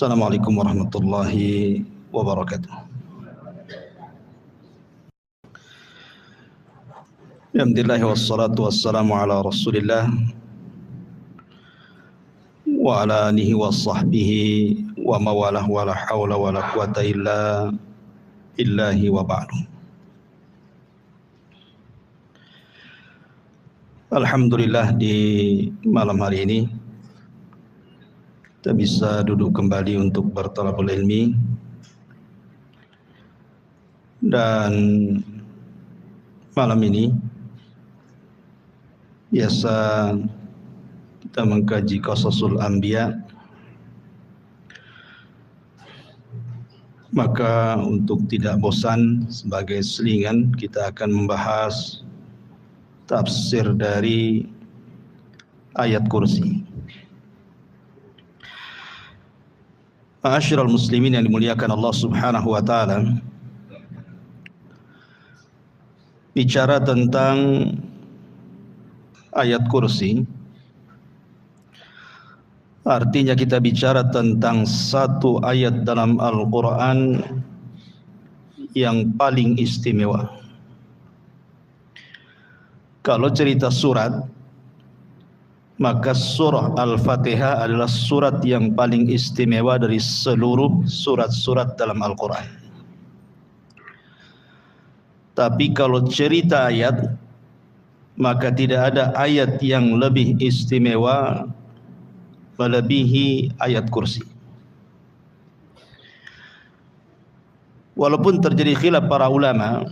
Assalamualaikum warahmatullahi wabarakatuh. Alhamdulillah wassalatu wassalamu ala Rasulillah wa ala alihi wa sahbihi wa mawalah wa la hawla wa la quwata illa billahi wa ba'du. Alhamdulillah, di malam hari ini kita bisa duduk kembali untuk bertalabul ilmi, dan malam ini biasa kita mengkaji Qasasul Anbiya. Maka untuk tidak bosan, sebagai selingan kita akan membahas tafsir dari ayat kursi. Ma'asyiral muslimin yang dimuliakan Allah Subhanahu wa taala, bicara tentang ayat kursi artinya kita bicara tentang satu ayat dalam Al-Quran yang paling istimewa. Kalau cerita surat, maka surah Al-Fatihah adalah surat yang paling istimewa dari seluruh surat-surat dalam Al-Quran. Tapi kalau cerita ayat, maka tidak ada ayat yang lebih istimewa melebihi ayat kursi. Walaupun terjadi khilaf para ulama,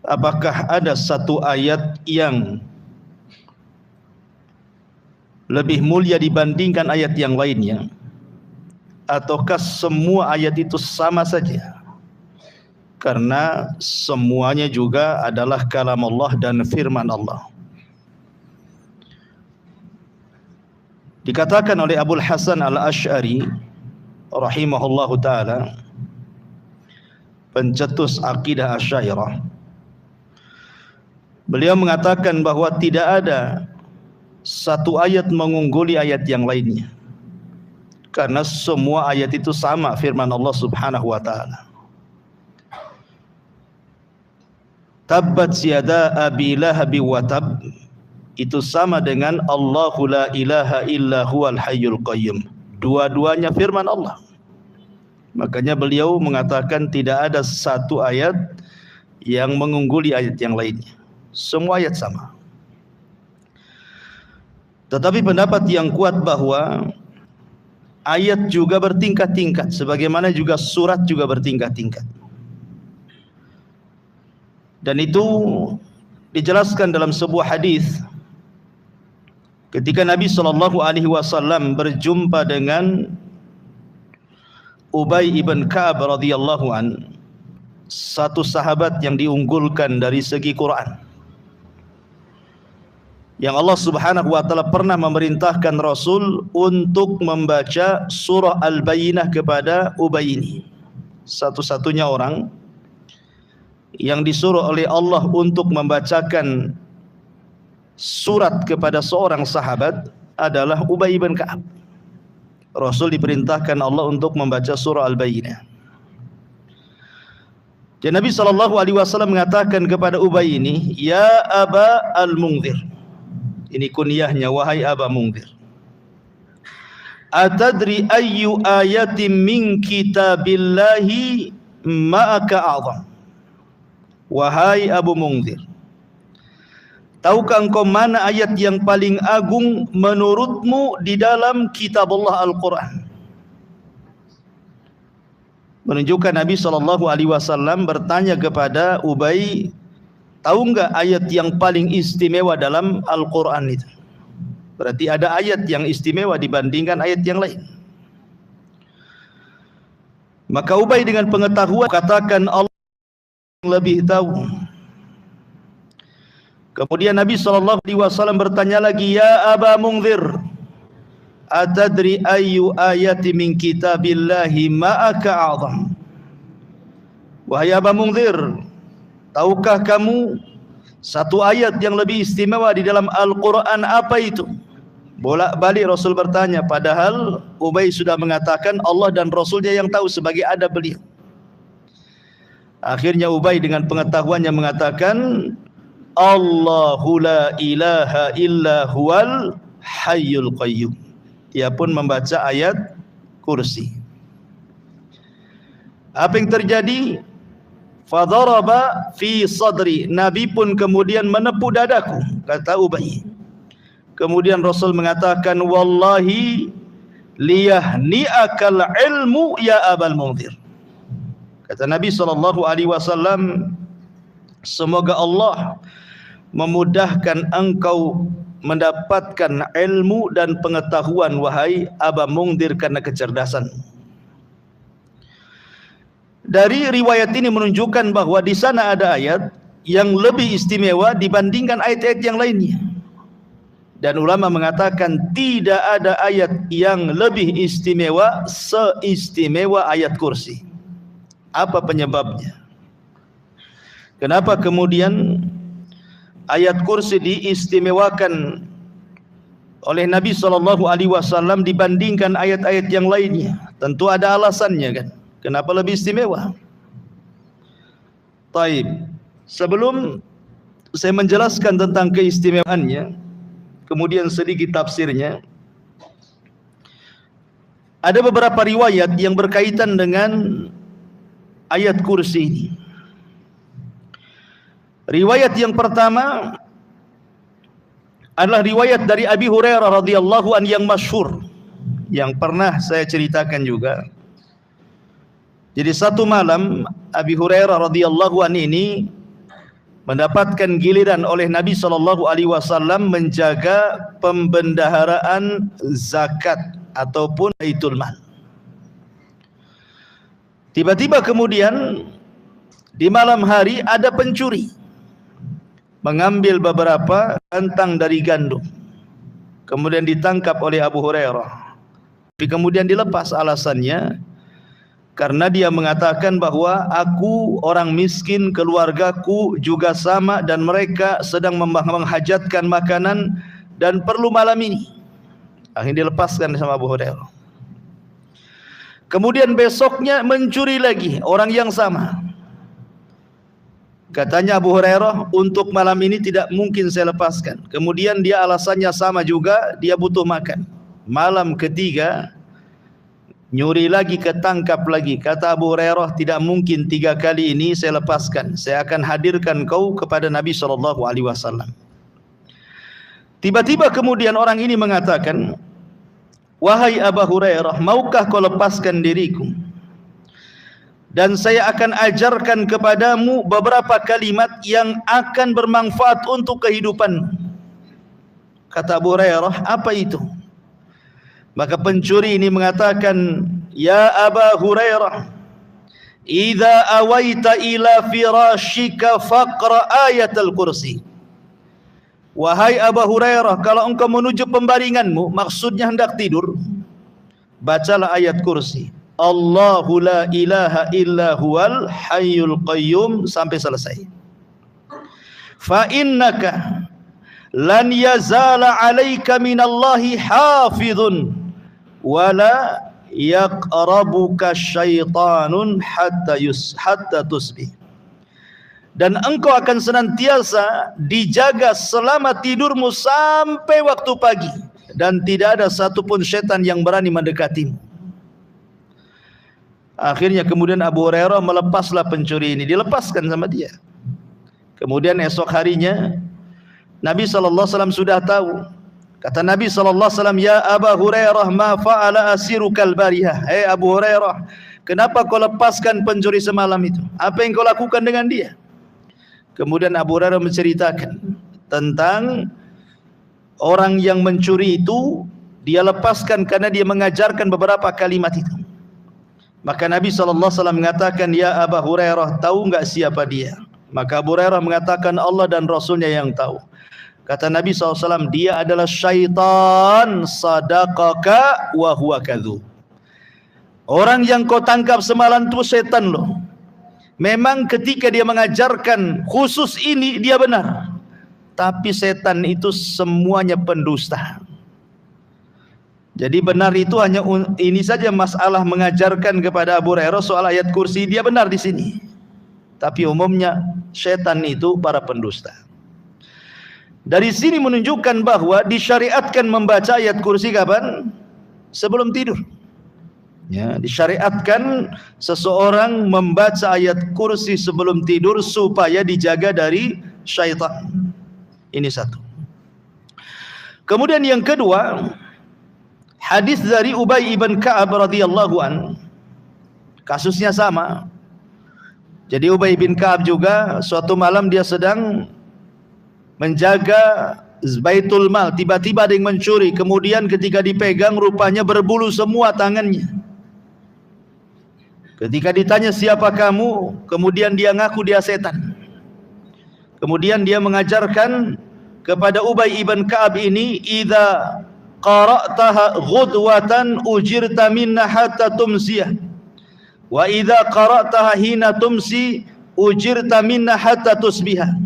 apakah ada satu ayat yang lebih mulia dibandingkan ayat yang lainnya, ataukah semua ayat itu sama saja? Karena semuanya juga adalah kalam Allah dan firman Allah. Dikatakan oleh Abul Hasan Al-Asy'ari rahimahullahu ta'ala, pencetus akidah Asy'ariyah, beliau mengatakan bahwa tidak ada satu ayat mengungguli ayat yang lainnya, karena semua ayat itu sama firman Allah Subhanahu wa ta'ala. Tabbat yada abi lahabi wa tab, itu sama dengan Allahu la ilaha illa huwal hayyul qayyum. Dua-duanya firman Allah. Makanya beliau mengatakan tidak ada satu ayat yang mengungguli ayat yang lainnya, semua ayat sama. Tetapi pendapat yang kuat bahwa ayat juga bertingkat-tingkat, sebagaimana juga surat juga bertingkat-tingkat. Dan itu dijelaskan dalam sebuah hadis ketika Nabi SAW berjumpa dengan Ubay ibn Ka'ab radhiyallahu an, satu sahabat yang diunggulkan dari segi Quran, yang Allah Subhanahu wa taala pernah memerintahkan Rasul untuk membaca surah Al-Bayyinah kepada Ubay ini. Satu-satunya orang yang disuruh oleh Allah untuk membacakan surat kepada seorang sahabat adalah Ubay bin Ka'ab. Rasul diperintahkan Allah untuk membaca surah Al-Bayyinah. Dan Nabi SAW mengatakan kepada Ubay ini, "Ya Aba Al-Mundhir." Ini kunyahnya, wahai Aba Mundhir. "Atadri ayyu ayatin min kitabillahi ma'aka a'zam." Wahai Abu Mundhir, tahukah engkau mana ayat yang paling agung menurutmu di dalam kitab Allah Al-Quran? Menunjukkan Nabi SAW bertanya kepada Ubay, tahu enggak ayat yang paling istimewa dalam Al-Quran itu? Berarti ada ayat yang istimewa dibandingkan ayat yang lain. Maka Ubay dengan pengetahuan katakan Allah lebih tahu. Kemudian Nabi SAW bertanya lagi, "Ya Aba Mundhir, atadri ayyu ayati min kitabillahi ma'aka a'zam?" Wahai Aba Mundhir, tahukah kamu satu ayat yang lebih istimewa di dalam Al-Quran apa itu? Bolak-balik Rasul bertanya, padahal Ubay sudah mengatakan Allah dan Rasulnya yang tahu sebagai adab beliau. Akhirnya Ubay dengan pengetahuannya mengatakan, Allahu la ilaha illa huwal hayyul qayyum. Dia pun membaca ayat kursi. Apa yang terjadi? Fadaraba fi sadri. Nabi pun kemudian menepuk dadaku, kata Ubay. Kemudian Rasul mengatakan, wallahi liyahni'akal ilmu ya Abal Mundhir. Kata Nabi SAW, semoga Allah memudahkan engkau mendapatkan ilmu dan pengetahuan wahai Aba Mundhir karena kecerdasan. Dari riwayat ini menunjukkan bahwa di sana ada ayat yang lebih istimewa dibandingkan ayat-ayat yang lainnya. Dan ulama mengatakan tidak ada ayat yang lebih istimewa seistimewa ayat kursi. Apa penyebabnya? Kenapa kemudian ayat kursi diistimewakan oleh Nabi SAW dibandingkan ayat-ayat yang lainnya? Tentu ada alasannya kan. Kenapa lebih istimewa? Taib. Sebelum saya menjelaskan tentang keistimewaannya, kemudian sedikit tafsirnya, ada beberapa riwayat yang berkaitan dengan ayat kursi ini. Riwayat yang pertama adalah riwayat dari Abi Hurairah radhiyallahu anhu yang masyhur, yang pernah saya ceritakan juga. Jadi satu malam Abi Hurairah radhiyallahu anhu ini mendapatkan giliran oleh Nabi SAW menjaga pembendaharaan zakat ataupun baitul mal. Tiba-tiba kemudian di malam hari ada pencuri mengambil beberapa kantang dari gandum, kemudian ditangkap oleh Abu Hurairah. Tapi kemudian dilepas, alasannya karena dia mengatakan bahwa aku orang miskin, keluargaku juga sama, dan mereka sedang menghajatkan makanan dan perlu malam ini. Akhirnya dilepaskan sama Abu Hurairah. Kemudian besoknya mencuri lagi orang yang sama. Katanya Abu Hurairah, untuk malam ini tidak mungkin saya lepaskan. Kemudian dia alasannya sama juga, dia butuh makan. Malam ketiga nyuri lagi, ketangkap lagi. Kata Abu Hurairah, tidak mungkin 3 kali ini saya lepaskan. Saya akan hadirkan kau kepada Nabi SAW. Tiba-tiba kemudian orang ini mengatakan, wahai Abu Hurairah, maukah kau lepaskan diriku? Dan saya akan ajarkan kepadamu beberapa kalimat yang akan bermanfaat untuk kehidupanmu. Kata Abu Hurairah, apa itu? Maka pencuri ini mengatakan, ya Aba Hurairah, idza awaita ila firashika faqra ayatul kursi. Wahai Abu Hurairah, kalau engkau menuju pembaringanmu, maksudnya hendak tidur, bacalah ayat kursi. Allahu la ilaha illa huwal hayyul qayyum sampai selesai. Fa innaka lan yazala 'alaika minallahi hafizun wala yaqrabuka syaitanun hatta tusbih. Dan engkau akan senantiasa dijaga selama tidurmu sampai waktu pagi, dan tidak ada satupun syaitan yang berani mendekatimu. Akhirnya kemudian Abu Hurairah melepaslah pencuri ini, dilepaskan sama dia. Kemudian esok harinya Nabi SAW sudah tahu. Kata Nabi SAW, ya Abu Hurairah, ma fa'ala asirukal barihah. Hei Abu Hurairah, kenapa kau lepaskan pencuri semalam itu? Apa yang kau lakukan dengan dia? Kemudian Abu Hurairah menceritakan tentang orang yang mencuri itu, dia lepaskan karena dia mengajarkan beberapa kalimat itu. Maka Nabi SAW mengatakan, ya Abu Hurairah, tahu enggak siapa dia? Maka Abu Hurairah mengatakan, Allah dan Rasulnya yang tahu. Kata Nabi SAW, dia adalah syaitan sadaqaka wa huwa kadzub. Orang yang kau tangkap semalam itu setan loh. Memang ketika dia mengajarkan khusus ini dia benar, tapi setan itu semuanya pendusta. Jadi benar itu hanya ini saja masalah mengajarkan kepada Abu Hurairah soal ayat kursi, dia benar di sini. Tapi umumnya setan itu para pendusta. Dari sini menunjukkan bahwa disyariatkan membaca ayat kursi kapan? Sebelum tidur. Ya, disyariatkan seseorang membaca ayat kursi sebelum tidur supaya dijaga dari syaitan. Ini satu. Kemudian yang kedua, hadis dari Ubay ibn Ka'ab radhiyallahu an. Kasusnya sama. Jadi Ubay bin Ka'ab juga suatu malam dia sedang menjaga Baitul Mal, tiba-tiba ada yang mencuri, kemudian ketika dipegang rupanya berbulu semua tangannya. Ketika ditanya siapa kamu, kemudian dia ngaku dia setan. Kemudian dia mengajarkan kepada Ubay ibn Ka'ab ini, idza qara'taha ghudwatan ujirta minna hatta tumsiyah, wa idza qara'taha hina tumsi ujirta minna hatta tusbihah.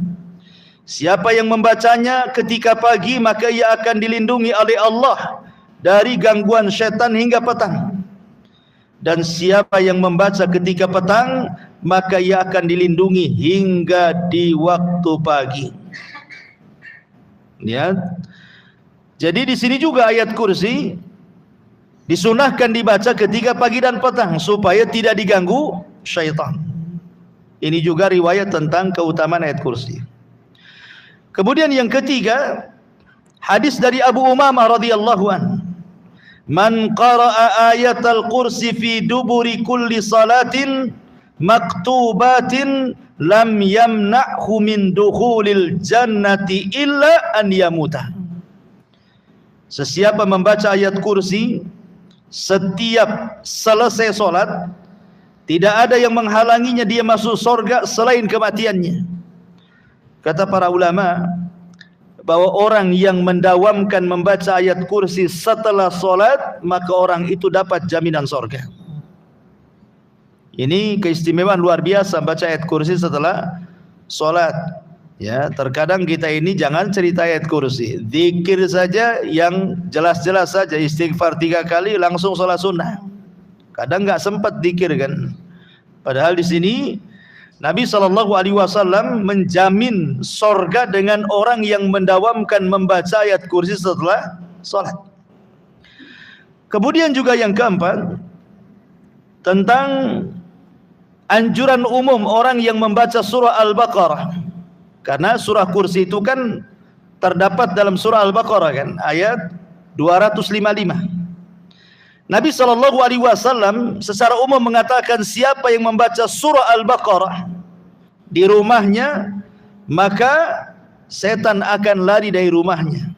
Siapa yang membacanya ketika pagi maka ia akan dilindungi oleh Allah dari gangguan syaitan hingga petang. Dan siapa yang membaca ketika petang maka ia akan dilindungi hingga di waktu pagi. Ya. Jadi di sini juga ayat kursi disunahkan dibaca ketika pagi dan petang supaya tidak diganggu syaitan. Ini juga riwayat tentang keutamaan ayat kursi. Kemudian yang ketiga, hadis dari Abu Umamah radhiyallahu an. Man qara'a ayatal kursi fi duburi kulli salatin maktubatin lam yamna'hu min dukhulil jannati illa an yamuta. Sesiapa membaca ayat kursi setiap selesai solat, tidak ada yang menghalanginya dia masuk surga selain kematiannya. Kata para ulama bahwa orang yang mendawamkan membaca ayat kursi setelah solat, maka orang itu dapat jaminan surga. Ini keistimewaan luar biasa baca ayat kursi setelah solat. Ya, terkadang kita ini jangan cerita ayat kursi, zikir saja yang jelas-jelas saja, istighfar 3 kali langsung sholat sunnah. Kadang nggak sempat zikir kan. Padahal di sini Nabi SAW menjamin sorga dengan orang yang mendawamkan membaca ayat kursi setelah sholat. Kemudian juga yang keempat, tentang anjuran umum orang yang membaca surah Al-Baqarah. Karena surah kursi itu kan terdapat dalam surah Al-Baqarah kan, ayat 255. Nabi SAW secara umum mengatakan siapa yang membaca surah Al-Baqarah di rumahnya, maka setan akan lari dari rumahnya.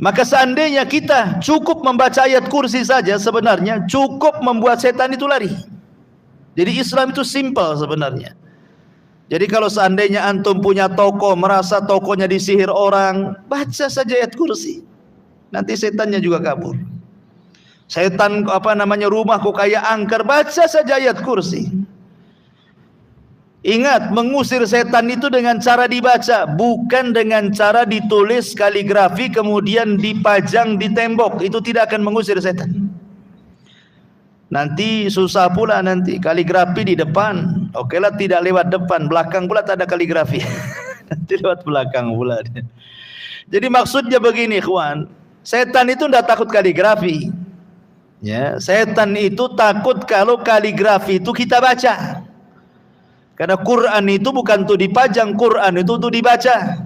Maka seandainya kita cukup membaca ayat kursi saja, sebenarnya cukup membuat setan itu lari. Jadi Islam itu simple sebenarnya. Jadi kalau seandainya antum punya toko, merasa tokonya disihir orang, baca saja ayat kursi. Nanti setannya juga kabur. Setan rumah kok kayak angker, baca saja ayat kursi. Ingat, mengusir setan itu dengan cara dibaca, bukan dengan cara ditulis kaligrafi kemudian dipajang di tembok. Itu tidak akan mengusir setan. Nanti susah pula nanti kaligrafi di depan. Oke lah, tidak lewat depan, belakang pula tak ada kaligrafi. Nanti lewat belakang pula. Jadi maksudnya begini, ikhwan, setan itu tidak takut kaligrafi. Ya, setan itu takut kalau kaligrafi itu kita baca. Karena Quran itu bukan untuk dipajang, Quran itu untuk dibaca.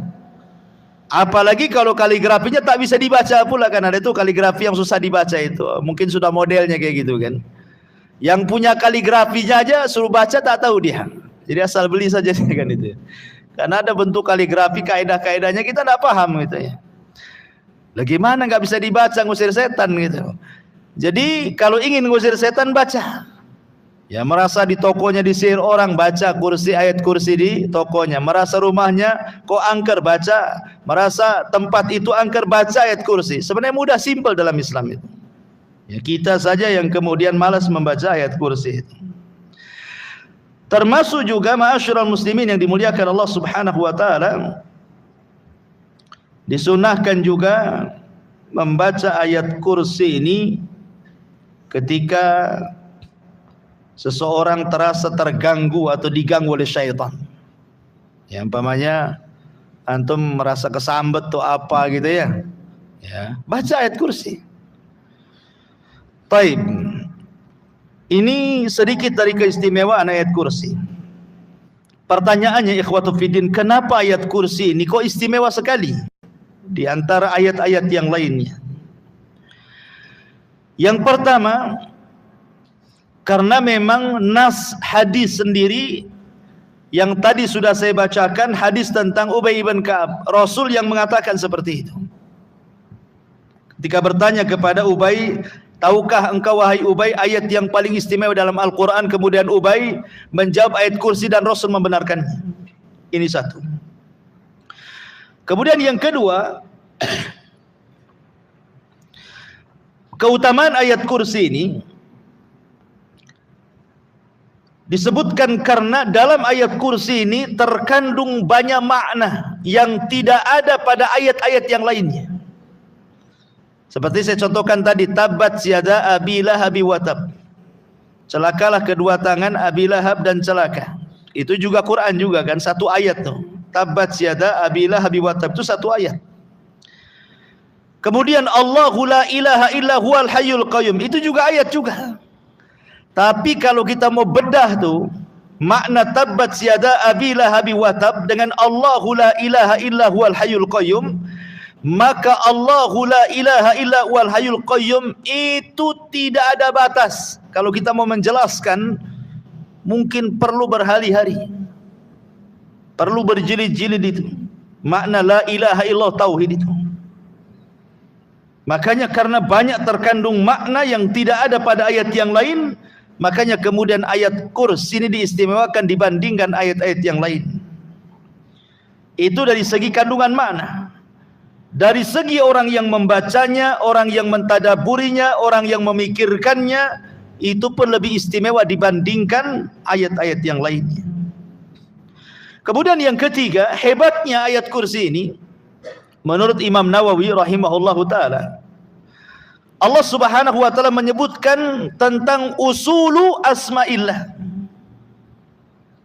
Apalagi kalau kaligrafinya tak bisa dibaca pula, kan ada itu kaligrafi yang susah dibaca itu. Mungkin sudah modelnya kayak gitu kan. Yang punya kaligrafinya aja suruh baca tak tahu dia. Jadi asal beli saja kan itu. Karena ada bentuk kaligrafi, kaidah-kaidahnya kita tidak paham gitu ya. Bagaimana nggak bisa dibaca ngusir setan gitu. Jadi kalau ingin ngusir setan baca. Ya, merasa di tokonya disihir orang, baca kursi, ayat kursi di tokonya. Merasa rumahnya kok angker, baca. Merasa tempat itu angker, baca ayat kursi. Sebenarnya mudah, simpel dalam Islam itu. Ya, kita saja yang kemudian malas membaca ayat kursi itu. Termasuk juga ma'asyiral muslimin yang dimuliakan Allah Subhanahu wa taala, disunahkan juga membaca ayat kursi ini ketika seseorang terasa terganggu atau diganggu oleh syaitan. Ya, umpamanya antum merasa kesambet atau apa gitu ya. Ya, baca ayat kursi. Taib. Ini sedikit dari keistimewaan ayat kursi. Pertanyaannya ikhwatu fiddin, kenapa ayat kursi ini kok istimewa sekali di antara ayat-ayat yang lainnya? Yang pertama, karena memang nas hadis sendiri yang tadi sudah saya bacakan, hadis tentang Ubay bin Ka'ab, Rasul yang mengatakan seperti itu. Ketika bertanya kepada Ubay, tahukah engkau wahai Ubay ayat yang paling istimewa dalam Al-Quran? Kemudian Ubay menjawab ayat kursi dan Rasul membenarkannya. Ini satu. Kemudian yang kedua, keutamaan ayat kursi ini disebutkan karena dalam ayat kursi ini terkandung banyak makna yang tidak ada pada ayat-ayat yang lainnya. Seperti saya contohkan tadi, tabbat yada abi lahab wa tab. Celakalah kedua tangan Abi Lahab dan celaka. Itu juga Quran juga kan, satu ayat tuh. Tabbat yada abi lahab wa tab, itu satu ayat. Kemudian Allahu la ilaha illa huwal hayyul qayyum, itu juga ayat juga. Tapi kalau kita mau bedah tuh makna tabbat yada abi lahab wa tab dengan Allahu la ilaha illa huwal hayyul qayyum, maka Allahu la ilaha illa huwal hayyul qayyum itu tidak ada batas. Kalau kita mau menjelaskan mungkin perlu berhari-hari, perlu berjilid-jilid itu makna la ilaha illallah, tauhid itu. Makanya karena banyak terkandung makna yang tidak ada pada ayat yang lain, makanya kemudian ayat kursi ini diistimewakan dibandingkan ayat-ayat yang lain. Itu dari segi kandungan makna. Dari segi orang yang membacanya, orang yang mentadaburinya, orang yang memikirkannya, itu pun lebih istimewa dibandingkan ayat-ayat yang lainnya. Kemudian yang ketiga, hebatnya ayat kursi ini menurut Imam Nawawi rahimahullahu ta'ala, Allah subhanahu wa ta'ala menyebutkan tentang usulu asma'illah,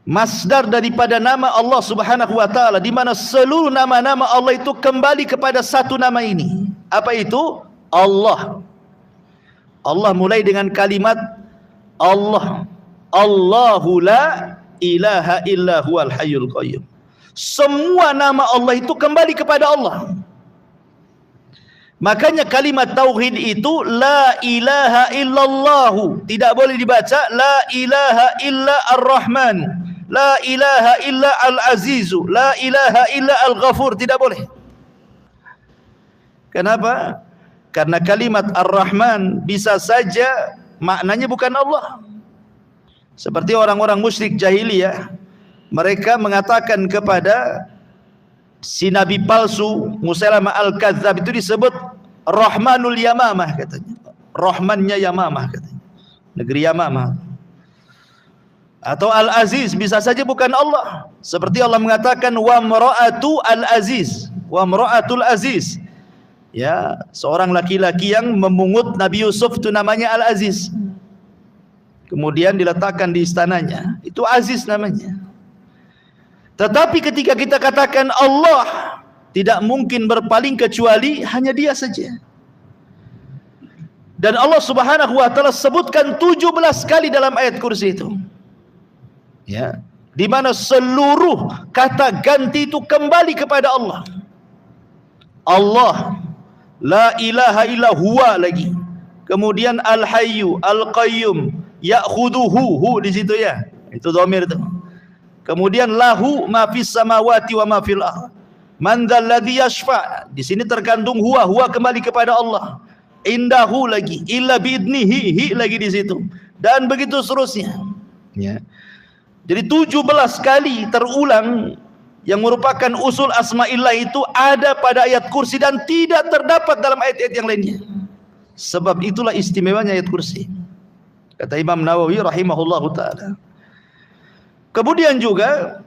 masdar daripada nama Allah subhanahu wa ta'ala, di mana seluruh nama-nama Allah itu kembali kepada satu nama ini. Apa itu? Allah. Allah mulai dengan kalimat Allah. Allahu la ilaha illa huwal hayyul qayyum. Semua nama Allah itu kembali kepada Allah. Makanya kalimat tauhid itu la ilaha illallah, tidak boleh dibaca la ilaha illa ar-Rahman, la ilaha illa al-Azizu, la ilaha illa al-Ghafur, tidak boleh. Kenapa? Karena kalimat ar-Rahman bisa saja maknanya bukan Allah. Seperti orang-orang musyrik jahiliyah, mereka mengatakan kepada si nabi palsu Musailamah al-Kadzdzab itu disebut Rahmanul Yamamah katanya. Rahmannya Yamamah katanya. Negeri Yamamah. Atau Al-Aziz bisa saja bukan Allah. Seperti Allah mengatakan wa mra'atu al-Aziz, wa mra'atul Aziz. Ya, seorang laki-laki yang memungut Nabi Yusuf itu namanya Al-Aziz. Kemudian diletakkan di istananya. Itu Aziz namanya. Tetapi ketika kita katakan Allah, tidak mungkin berpaling kecuali hanya Dia saja. Dan Allah subhanahu wa ta'ala sebutkan 17 kali dalam ayat kursi itu. Ya, di mana seluruh kata ganti itu kembali kepada Allah. Allah, la ilaha illa huwa lagi. Kemudian al-hayyu, al-qayyum, ya'khuduhu, di situ ya. Itu dhamir itu. Kemudian lahu ma fis samawati wa ma fil ardh. Man dzalladzi yashfa'. Di sini terkandung huwa, huwa kembali kepada Allah. Indahu lagi, illa biidnihi, hi lagi di situ. Dan begitu seterusnya. Ya. Jadi 17 kali terulang yang merupakan usul asma'illah itu ada pada ayat kursi dan tidak terdapat dalam ayat-ayat yang lainnya. Sebab itulah istimewanya ayat kursi. Kata Imam Nawawi rahimahullahu ta'ala. Kemudian juga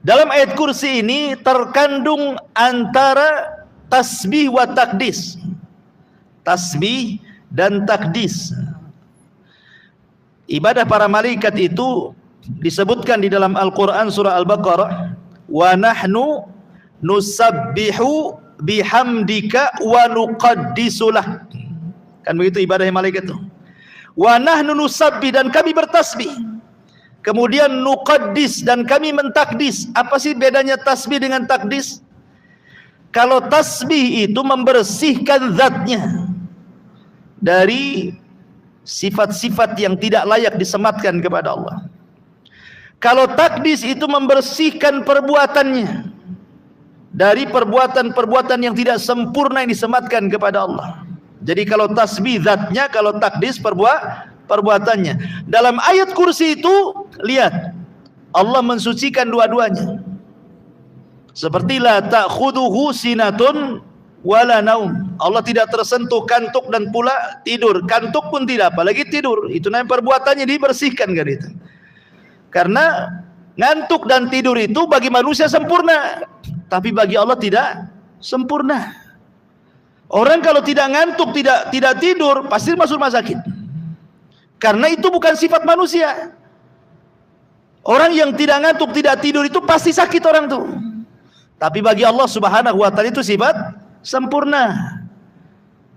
dalam ayat kursi ini terkandung antara tasbih wa takdis. Tasbih dan takdis. Ibadah para malaikat itu disebutkan di dalam Al-Quran surah Al-Baqarah, wa nahnu nusabbihu bihamdika wa nuqaddisulah. Kan begitu ibadah malaikat itu. Wa nahnu nusabbih, dan kami bertasbih. Kemudian nuqaddis, dan kami mentakdis. Apa sih bedanya tasbih dengan takdis? Kalau tasbih itu membersihkan zatnya dari sifat-sifat yang tidak layak disematkan kepada Allah. Kalau takdis itu membersihkan perbuatannya dari perbuatan-perbuatan yang tidak sempurna yang disematkan kepada Allah. Jadi kalau tasbih zatnya, kalau takdis perbuatannya. Dalam ayat kursi itu, lihat, Allah mensucikan dua-duanya. Seperti la ta'khuduhu sinatun wala naum. Allah tidak tersentuh kantuk dan pula tidur. Kantuk pun tidak, apalagi tidur. Itu namanya perbuatannya dibersihkan kan itu. Karena ngantuk dan tidur itu bagi manusia sempurna, tapi bagi Allah tidak sempurna. Orang kalau tidak ngantuk, tidak tidur, pasti masuk rumah sakit. Karena itu bukan sifat manusia. Orang yang tidak ngantuk, tidak tidur itu pasti sakit orang tuh. Tapi bagi Allah Subhanahu wa taala itu sifat sempurna.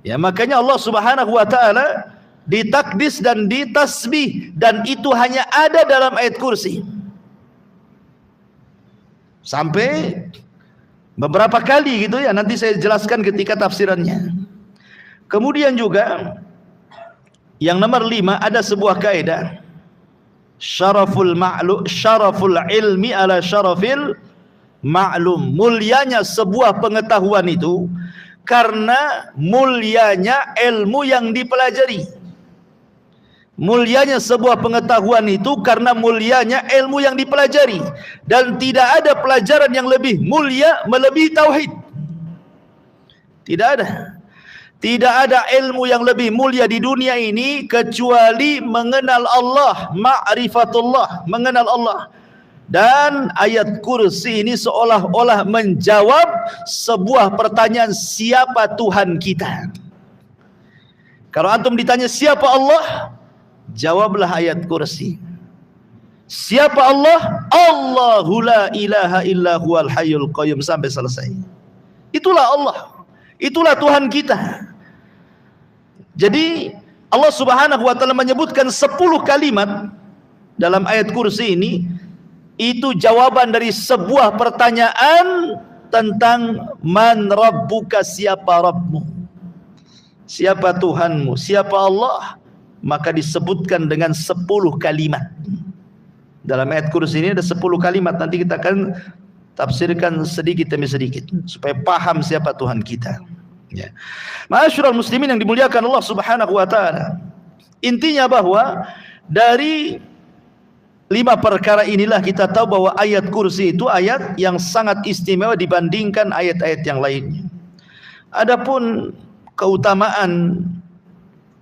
Ya, makanya Allah Subhanahu wa taala ditakdis dan ditasbih, dan itu hanya ada dalam ayat kursi. Sampai beberapa kali gitu ya, nanti saya jelaskan ketika tafsirannya. Kemudian juga yang nomor 5, ada sebuah kaidah, syaraful ilmi ala syarafil ma'lum. Mulianya sebuah pengetahuan itu karena mulianya ilmu yang dipelajari. Mulianya sebuah pengetahuan itu karena mulianya ilmu yang dipelajari. Dan tidak ada pelajaran yang lebih mulia melebihi tauhid. Tidak ada. Tidak ada ilmu yang lebih mulia di dunia ini kecuali mengenal Allah, ma'rifatullah, mengenal Allah. Dan ayat kursi ini seolah-olah menjawab sebuah pertanyaan, siapa Tuhan kita? Kalau antum ditanya siapa Allah, jawablah ayat kursi. Siapa Allah? Allahu la ilaha illa huwal hayyul qayyum, sampai selesai. Itulah Allah. Itulah Tuhan kita. Jadi Allah Subhanahu wa taala menyebutkan 10 kalimat dalam ayat kursi ini. Itu jawaban dari sebuah pertanyaan tentang man rabbuka, siapa Rabbmu, siapa Tuhanmu, siapa Allah. Maka disebutkan dengan 10 kalimat. Dalam ayat kursi ini ada 10 kalimat. Nanti kita akan tafsirkan sedikit demi sedikit supaya paham siapa Tuhan kita. Ya. Ma'asyiral muslimin yang dimuliakan Allah Subhanahu wa taala. Intinya bahwa dari 5 perkara inilah kita tahu bahwa ayat kursi itu ayat yang sangat istimewa dibandingkan ayat-ayat yang lainnya. Adapun keutamaan,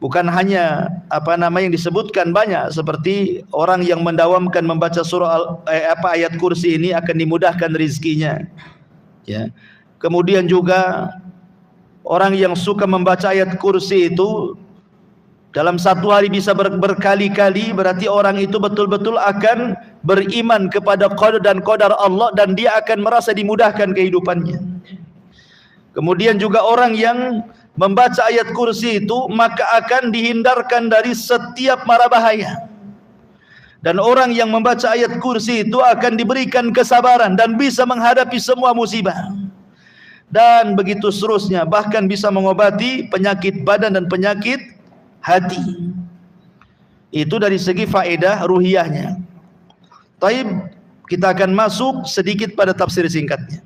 bukan hanya yang disebutkan banyak, seperti orang yang mendawamkan membaca surah ayat kursi ini akan dimudahkan rezekinya. Ya. Kemudian juga orang yang suka membaca ayat kursi itu dalam satu hari bisa berkali-kali, berarti orang itu betul-betul akan beriman kepada qadar dan qadar Allah, dan dia akan merasa dimudahkan kehidupannya. Kemudian juga orang yang membaca ayat kursi itu maka akan dihindarkan dari setiap mara bahaya. Dan orang yang membaca ayat kursi itu akan diberikan kesabaran dan bisa menghadapi semua musibah. Dan begitu seterusnya, bahkan bisa mengobati penyakit badan dan penyakit hati. Itu dari segi faedah ruhiyahnya. Taib, kita akan masuk sedikit pada tafsir singkatnya.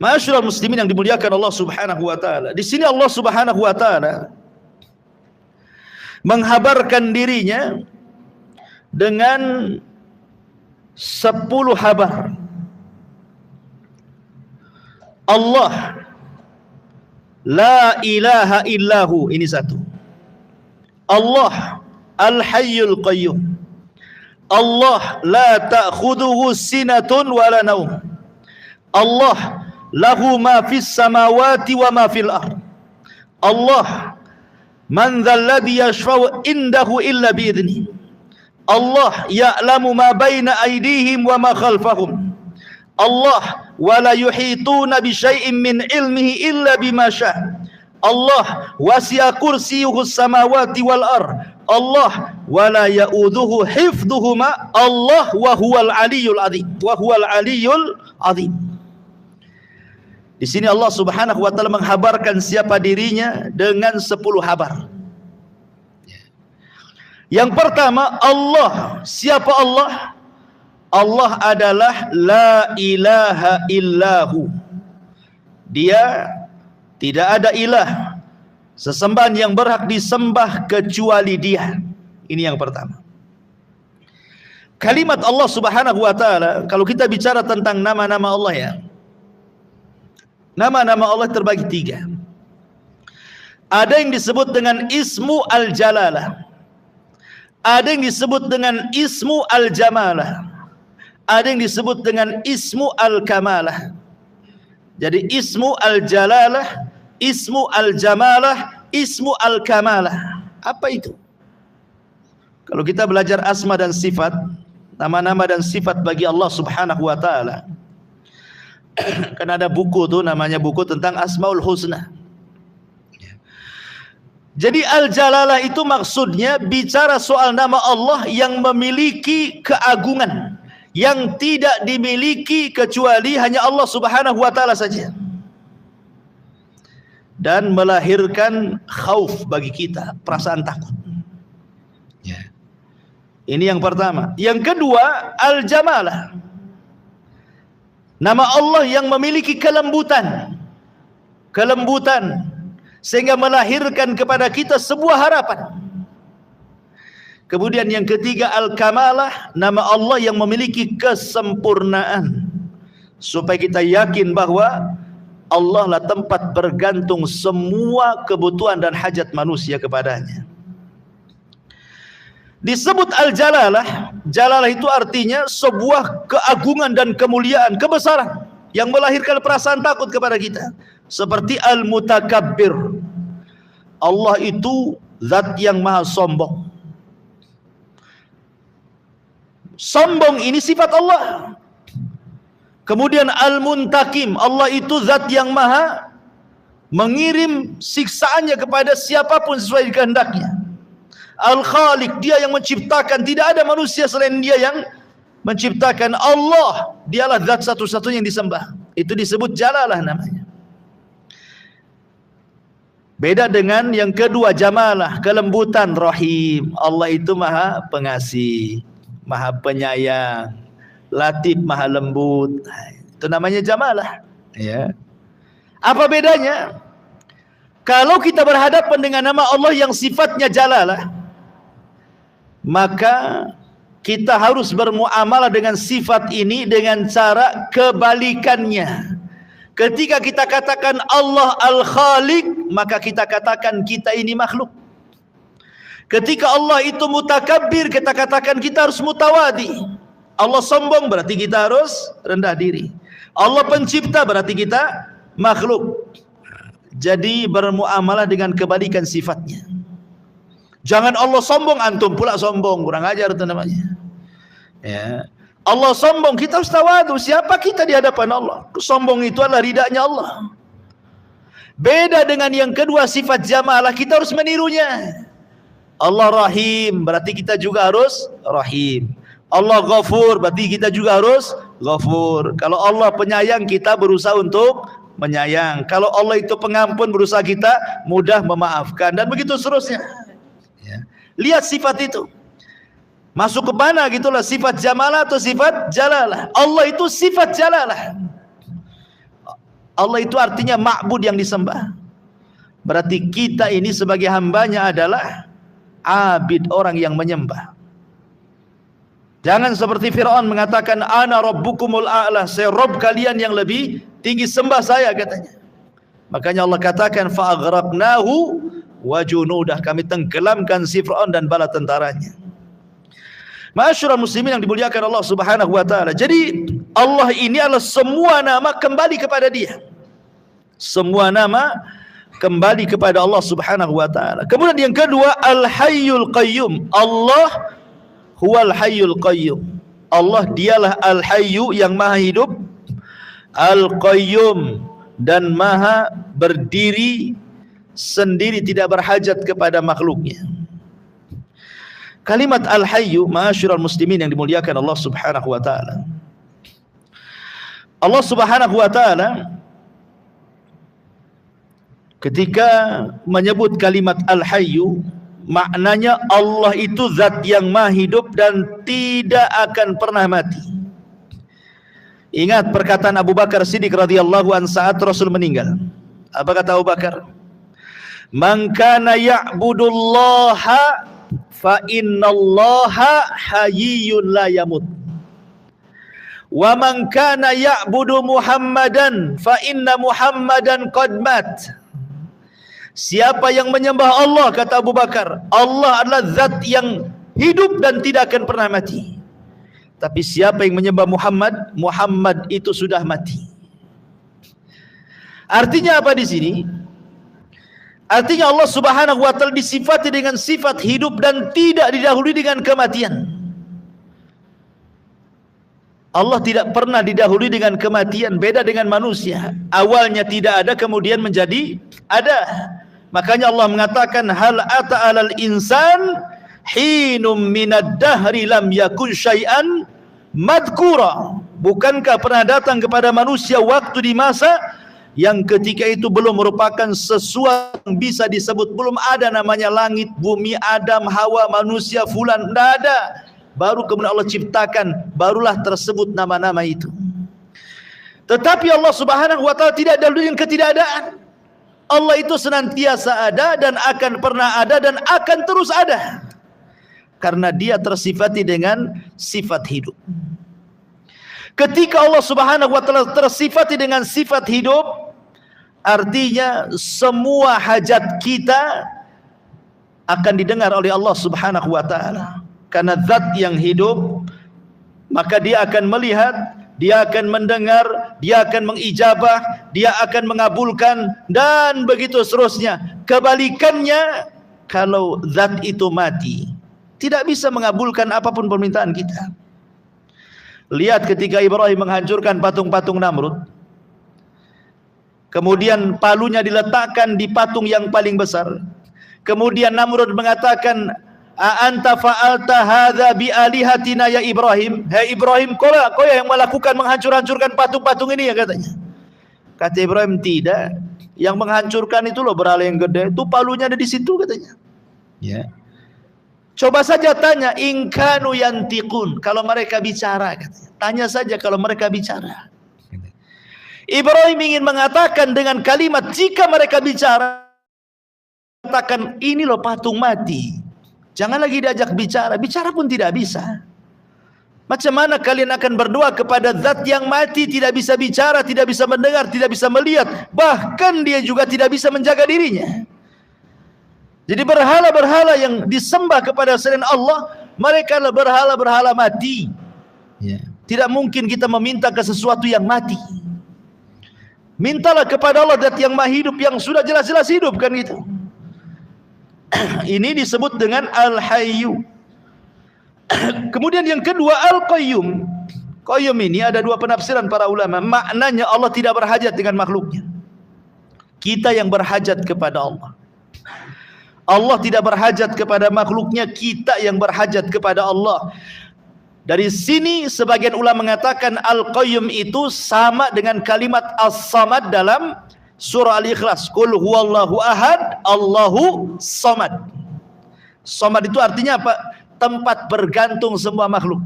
Ma'asyiral muslimin yang dimuliakan Allah Subhanahu wa taala. Di sini Allah Subhanahu wa taala menghabarkan dirinya dengan 10 habar. Allah la ilaha illahu, ini satu. Allah al-hayyul qayyum. Allah la ta'khuduhu sinatun wala naum. Allah lahu ma fis samawati wa ma fil ard. Allah, man dzal ladzi yashfa'u indahu illa bi idzni. Allah ya'lamu ma baina aydihim wa ma khalfahum. Allah wa la yuhituna bi syai'in min ilmihi illa bima syaa. Allah wasi'a kursiyyuhu samawati wal ard. Allah wa la ya'udhuhu hifdhuhuma. Allah wa huwal aliyyul azim. Wa huwal aliyyul azim. Di sini Allah Subhanahu wa taala menghabarkan siapa dirinya dengan 10 habar. Yang pertama, Allah. Siapa Allah? Allah adalah la ilaha illahu. Dia tidak ada ilah sesembahan yang berhak disembah kecuali Dia. Ini yang pertama. Kalimat Allah Subhanahu wa taala, kalau kita bicara tentang nama-nama Allah ya, nama-nama Allah terbagi 3. Ada yang disebut dengan Ismu Al-Jalalah, ada yang disebut dengan Ismu Al-Jamalah, ada yang disebut dengan Ismu Al-Kamalah. Jadi Ismu Al-Jalalah, Ismu Al-Jamalah, Ismu Al-Kamalah. Apa itu? Kalau kita belajar asma dan sifat, nama-nama dan sifat bagi Allah Subhanahu wa taala, kan ada buku tuh namanya buku tentang Asmaul Husna. Jadi Al-Jalalah itu maksudnya bicara soal nama Allah yang memiliki keagungan yang tidak dimiliki kecuali hanya Allah Subhanahu wa taala saja, dan melahirkan khauf bagi kita, perasaan takut. Ini yang pertama. Yang kedua, Al-Jamalah, nama Allah yang memiliki kelembutan, sehingga melahirkan kepada kita sebuah harapan. Kemudian yang ketiga, Al-Kamalah, nama Allah yang memiliki kesempurnaan, supaya kita yakin bahwa Allah lah tempat bergantung semua kebutuhan dan hajat manusia kepadanya. Disebut Al-Jalalah, Jalalah itu artinya sebuah keagungan dan kemuliaan, kebesaran yang melahirkan perasaan takut kepada kita. Seperti Al-Mutakabbir, Allah itu zat yang maha sombong. Sombong ini sifat Allah. Kemudian Al-Muntakim, Allah itu zat yang maha mengirim siksaannya kepada siapapun sesuai kehendaknya. Al-Khaliq, Dia yang menciptakan, tidak ada manusia selain Dia yang menciptakan. Allah, Dialah zat satu-satunya yang disembah. Itu disebut Jalalah namanya. Beda dengan yang kedua, Jamalah, kelembutan, Rahim. Allah itu maha pengasih, maha penyayang, Latif, maha lembut. Itu namanya Jamalah. Ya. Apa bedanya? Kalau kita berhadapan dengan nama Allah yang sifatnya Jalalah, maka kita harus bermuamalah dengan sifat ini dengan cara kebalikannya. Ketika kita katakan Allah Al-Khaliq, maka kita katakan kita ini makhluk. Ketika Allah itu Mutakabbir, kita katakan kita harus mutawadi. Allah sombong, berarti kita harus rendah diri. Allah pencipta, berarti kita makhluk. Jadi bermuamalah dengan kebalikan sifatnya. Jangan Allah sombong, antum pula sombong, kurang ajar itu namanya. Ya. Allah sombong, kita harus tawadu. Siapa kita di hadapan Allah? Sombong itu adalah ridanya Allah. Beda dengan yang kedua, sifat Jamalah, kita harus menirunya. Allah Rahim, berarti kita juga harus Rahim. Allah Ghafur, berarti kita juga harus Ghafur. Kalau Allah penyayang, kita berusaha untuk menyayang. Kalau Allah itu pengampun, berusaha kita mudah memaafkan, dan begitu seterusnya. Ya. Lihat sifat itu masuk ke mana gitulah, sifat Jamalah atau sifat Jalalah. Allah itu sifat Jalalah. Allah itu artinya ma'bud, yang disembah. Berarti kita ini sebagai hambanya adalah abid, orang yang menyembah. Jangan seperti Fir'aun mengatakan ana rabbukumul a'la, saya Rabb kalian yang lebih tinggi, sembah saya, katanya. Makanya Allah katakan fa'aghraqnahu wa junudah, kami tenggelamkan si Fir'aun dan bala tentaranya. Ma'asyiral muslimin yang dimuliakan Allah Subhanahu wa taala. Jadi Allah ini adalah semua nama kembali kepada Dia. Semua nama kembali kepada Allah Subhanahu wa taala. Kemudian yang kedua, Al-Hayyul Qayyum. Allah huwal Hayyul Qayyum. Allah dialah Al-Hayyu yang maha hidup, Al-Qayyum dan maha berdiri sendiri, tidak berhajat kepada makhluknya. Kalimat Al-Hayyu, ma'asyiral muslimin yang dimuliakan Allah Subhanahu wa taala. Allah Subhanahu wa taala ketika menyebut kalimat Al-Hayyu, maknanya Allah itu zat yang maha hidup dan tidak akan pernah mati. Ingat perkataan Abu Bakar Siddiq radhiyallahu anhu saat Rasul meninggal. Apa kata Abu Bakar? Man kana ya'budullaha fa innallaha hayyun la yamut. Wa man kana ya'budu Muhammadan fa inna Muhammadan qad mat. Siapa yang menyembah Allah, kata Abu Bakar, Allah adalah zat yang hidup dan tidak akan pernah mati. Tapi siapa yang menyembah Muhammad, Muhammad itu sudah mati. Artinya apa di sini? Artinya Allah Subhanahu wa taala disifati dengan sifat hidup dan tidak didahului dengan kematian. Allah tidak pernah didahului dengan kematian, beda dengan manusia. Awalnya tidak ada, kemudian menjadi ada. Makanya Allah mengatakan, hal ata 'alal insan hinum minad dahri lam yakun syai'an madhkura. Bukankah pernah datang kepada manusia waktu di masa yang ketika itu belum merupakan sesuatu yang bisa disebut, belum ada namanya langit, bumi, Adam, Hawa, manusia, fulan, tidak ada. Baru kemudian Allah ciptakan, barulah tersebut nama-nama itu. Tetapi Allah Subhanahu wa taala tidak ada yang ketidakadaan. Allah itu senantiasa ada dan akan pernah ada dan akan terus ada. Karena Dia tersifati dengan sifat hidup. Ketika Allah Subhanahu wa taala tersifati dengan sifat hidup, artinya semua hajat kita akan didengar oleh Allah Subhanahu wa taala. Karena zat yang hidup, maka Dia akan melihat, Dia akan mendengar, Dia akan mengijabah, Dia akan mengabulkan, dan begitu seterusnya. Kebalikannya, kalau zat itu mati, tidak bisa mengabulkan apapun permintaan kita. Lihat ketika Ibrahim menghancurkan patung-patung Namrud, kemudian palunya diletakkan di patung yang paling besar. Kemudian Namrud mengatakan, anta fa'alta hadza bi alihatina ya Ibrahim. Hai Ibrahim, kau yang melakukan menghancur-hancurkan patung-patung ini ya, katanya. Kata Ibrahim, tidak. Yang menghancurkan itu loh berhala yang gede, itu palunya ada di situ, katanya. Ya. Coba saja tanya, in kanu yantiqun, kalau mereka bicara, katanya. Tanya saja kalau mereka bicara. Ibrahim ingin mengatakan dengan kalimat, jika mereka bicara, katakan ini loh patung mati. Jangan lagi diajak bicara, bicara pun tidak bisa. Macam mana kalian akan berdoa kepada zat yang mati, tidak bisa bicara, tidak bisa mendengar, tidak bisa melihat, bahkan dia juga tidak bisa menjaga dirinya. Jadi berhala-berhala yang disembah kepada selain Allah, mereka adalah berhala-berhala mati. Tidak mungkin kita meminta ke sesuatu yang mati. Mintalah kepada Allah zat yang maha hidup, yang sudah jelas-jelas hidup, kan gitu. Ini disebut dengan Al-Hayyu. Kemudian yang kedua, Al-Qayyum. Qayyum ini ada dua penafsiran para ulama. Maknanya Allah tidak berhajat dengan makhluknya. Kita yang berhajat kepada Allah. Allah tidak berhajat kepada makhluknya, kita yang berhajat kepada Allah. Dari sini sebagian ulama mengatakan Al-Qayyum itu sama dengan kalimat As-Samad dalam surah Al-Ikhlas, Qul huwallahu ahad, Allahu samad. Samad itu artinya apa? Tempat bergantung semua makhluk.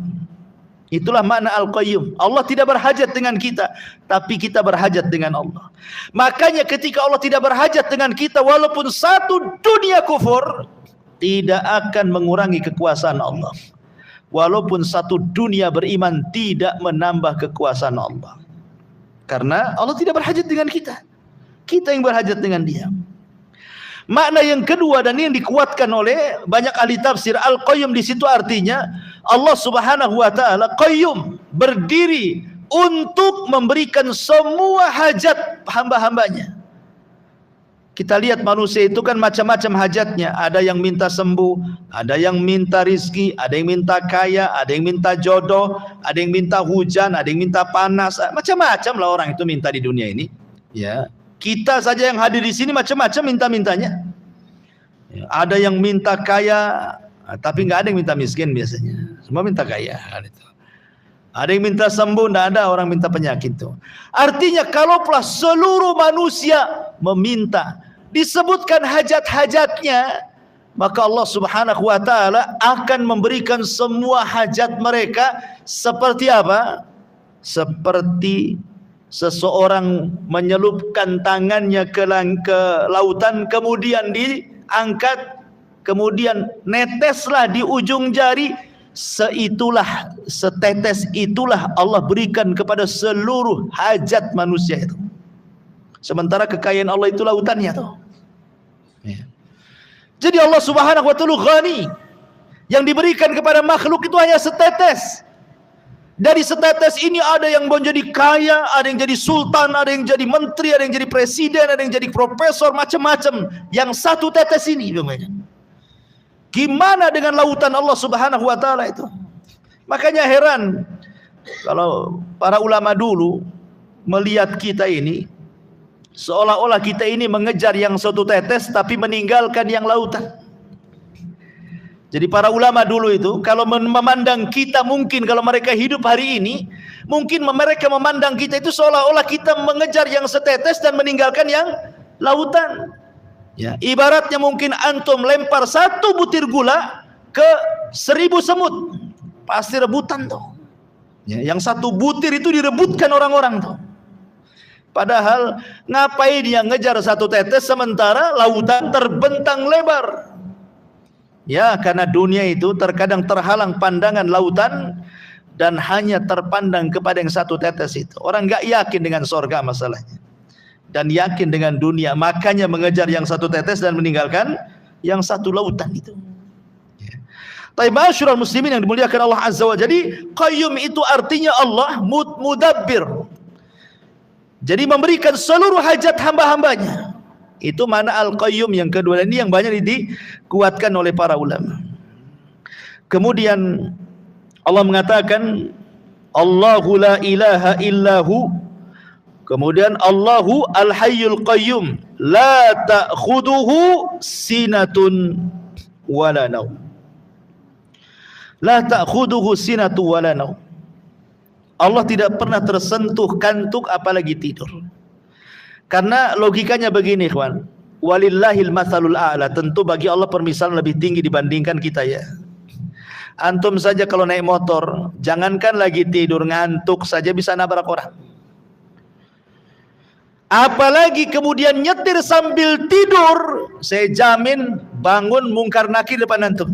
Itulah makna Al-Qayyum. Allah tidak berhajat dengan kita, tapi kita berhajat dengan Allah. Makanya ketika Allah tidak berhajat dengan kita, walaupun satu dunia kufur, tidak akan mengurangi kekuasaan Allah. Walaupun satu dunia beriman, tidak menambah kekuasaan Allah. Karena Allah tidak berhajat dengan kita. Kita yang berhajat dengan Dia. Makna yang kedua dan yang dikuatkan oleh banyak ahli tafsir, Al-Qayyum di situ artinya Allah Subhanahu wa taala qayyum, berdiri untuk memberikan semua hajat hamba-hambanya. Kita lihat manusia itu kan macam-macam hajatnya. Ada yang minta sembuh, ada yang minta rizki, ada yang minta kaya, ada yang minta jodoh, ada yang minta hujan, ada yang minta panas. Macam-macam lah orang itu minta di dunia ini. Ya, kita saja yang hadir di sini macam-macam minta-mintanya. Ya, ada yang minta kaya, tapi nggak ada yang minta miskin biasanya. Semua minta kaya. Ada yang minta sembuh, tidak ada orang minta penyakit itu. Artinya kalaulah seluruh manusia meminta, disebutkan hajat-hajatnya, maka Allah Subhanahu wa taala akan memberikan semua hajat mereka. Seperti apa? Seperti seseorang menyelupkan tangannya ke lautan, kemudian diangkat, kemudian neteslah di ujung jari. Setetes itulah Allah berikan kepada seluruh hajat manusia itu. Sementara kekayaan Allah itu lautannya tuh. Ya. Jadi Allah Subhanahu wa taala ghani. Yang diberikan kepada makhluk itu hanya setetes. Dari setetes ini ada yang menjadi kaya, ada yang jadi sultan, ada yang jadi menteri, ada yang jadi presiden, ada yang jadi profesor, macam-macam. Yang satu tetes ini, gimana dengan lautan Allah Subhanahu wa taala itu? Makanya heran kalau para ulama dulu melihat kita ini seolah-olah kita ini mengejar yang satu tetes tapi meninggalkan yang lautan. Jadi para ulama dulu itu kalau memandang kita, mungkin kalau mereka hidup hari ini, mungkin mereka memandang kita itu seolah-olah kita mengejar yang setetes dan meninggalkan yang lautan. Ya, ibaratnya mungkin antum lempar satu butir gula ke 1000 semut, pasti rebutan tuh. Ya, yang satu butir itu direbutkan orang-orang tuh. Padahal ngapain dia ngejar satu tetes sementara lautan terbentang lebar? Ya, karena dunia itu terkadang terhalang pandangan lautan dan hanya terpandang kepada yang satu tetes itu. Orang nggak yakin dengan sorga masalahnya. Dan yakin dengan dunia, makanya mengejar yang satu tetes dan meninggalkan yang satu lautan itu. Tapi ma'asyiral muslimin yang dimuliakan Allah Azza wa Jalla, jadi qayyum itu artinya Allah mudabbir. Jadi memberikan seluruh hajat hamba-hambanya. Itu mana al-qayyum yang kedua, ini yang banyak dikuatkan oleh para ulama. Kemudian Allah mengatakan Allahu la ilaha illahu. Kemudian Allahu al-hayyul qayyum la ta'khuduhu sinatun wala naum. La ta'khuduhu sinatun wala naum. Allah tidak pernah tersentuh kantuk apalagi tidur. Karena logikanya begini, ikhwan. Walillahil matsalul a'la. Tentu bagi Allah permisalan lebih tinggi dibandingkan kita ya. Antum saja kalau naik motor, jangankan lagi tidur, ngantuk saja bisa nabrak orang. Apalagi kemudian nyetir sambil tidur, saya jamin bangun mungkar nakir depan antum.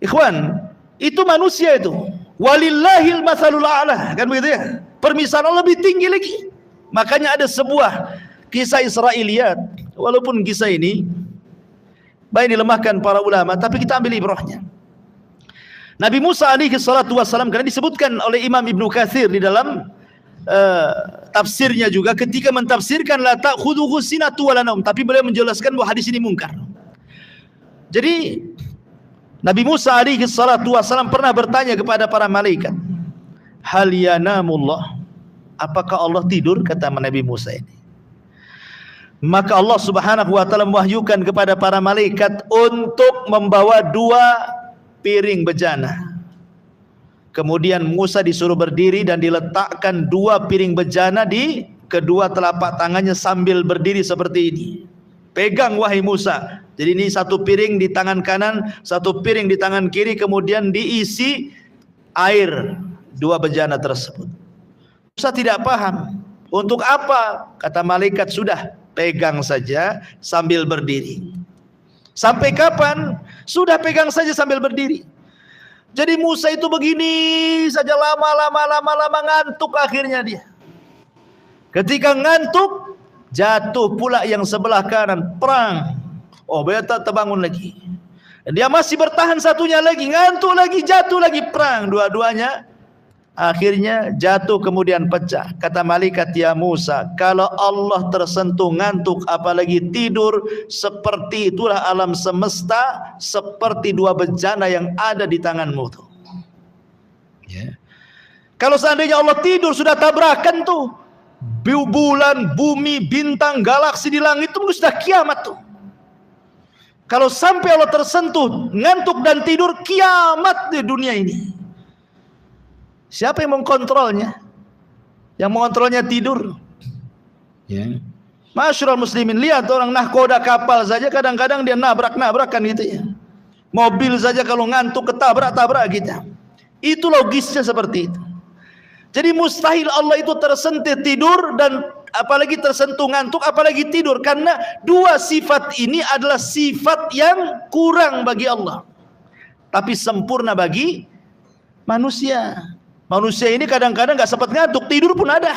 Ikhwan, itu manusia itu. Walillahil matsalul a'la, kan begitu ya? Permisalan lebih tinggi lagi. Makanya ada sebuah kisah Israiliyat, walaupun kisah ini banyak dilemahkan para ulama, tapi kita ambil ibrahnya. Nabi Musa alaihi salatu wassalam, karena disebutkan oleh Imam Ibnu Katsir di dalam tafsirnya juga, ketika mentafsirkan la ta'khudhuhu sinatu wala naum, tapi beliau menjelaskan bahwa hadis ini mungkar. Jadi Nabi Musa alaihi salatu wasallam pernah bertanya kepada para malaikat, hal yanamullah, apakah Allah tidur? Kata Nabi Musa ini. Maka Allah Subhanahu wa taala mewahyukan kepada para malaikat untuk membawa 2 piring bejana. Kemudian Musa disuruh berdiri dan diletakkan 2 piring bejana di kedua telapak tangannya sambil berdiri seperti ini. Pegang wahai Musa. Jadi ini 1 piring di tangan kanan, 1 piring di tangan kiri, kemudian diisi air 2 bejana tersebut. Musa tidak paham. Untuk apa? Kata malaikat, sudah pegang saja sambil berdiri. Sampai kapan? Sudah pegang saja sambil berdiri. Jadi Musa itu begini saja lama ngantuk akhirnya dia. Ketika ngantuk, jatuh pula yang sebelah kanan, perang. Oh, beta terbangun lagi. Dia masih bertahan satunya lagi, ngantuk lagi, jatuh lagi, perang. Dua-duanya akhirnya jatuh kemudian pecah. Kata malaikat, ya Musa, kalau Allah tersentuh ngantuk apalagi tidur, seperti itulah alam semesta, seperti dua bejana yang ada di tanganmu tuh. Ya. Kalau seandainya Allah tidur sudah tabrakan tuh, bulan, bumi, bintang, galaksi di langit itu sudah kiamat tuh. Kalau sampai Allah tersentuh ngantuk dan tidur, kiamat di dunia ini. Siapa yang mengkontrolnya? Yang mengontrolnya tidur. Ya. Masyarul muslimin, lihat orang nahkoda kapal saja kadang-kadang dia nabrak-nabrakan gitu ya. Mobil saja kalau ngantuk ketabrak-tabrak gitu. Itu logisnya seperti itu. Jadi mustahil Allah itu tersentuh tidur dan apalagi tersentuh ngantuk apalagi tidur, karena dua sifat ini adalah sifat yang kurang bagi Allah tapi sempurna bagi manusia. Manusia ini kadang-kadang nggak sempat ngantuk, tidur pun ada.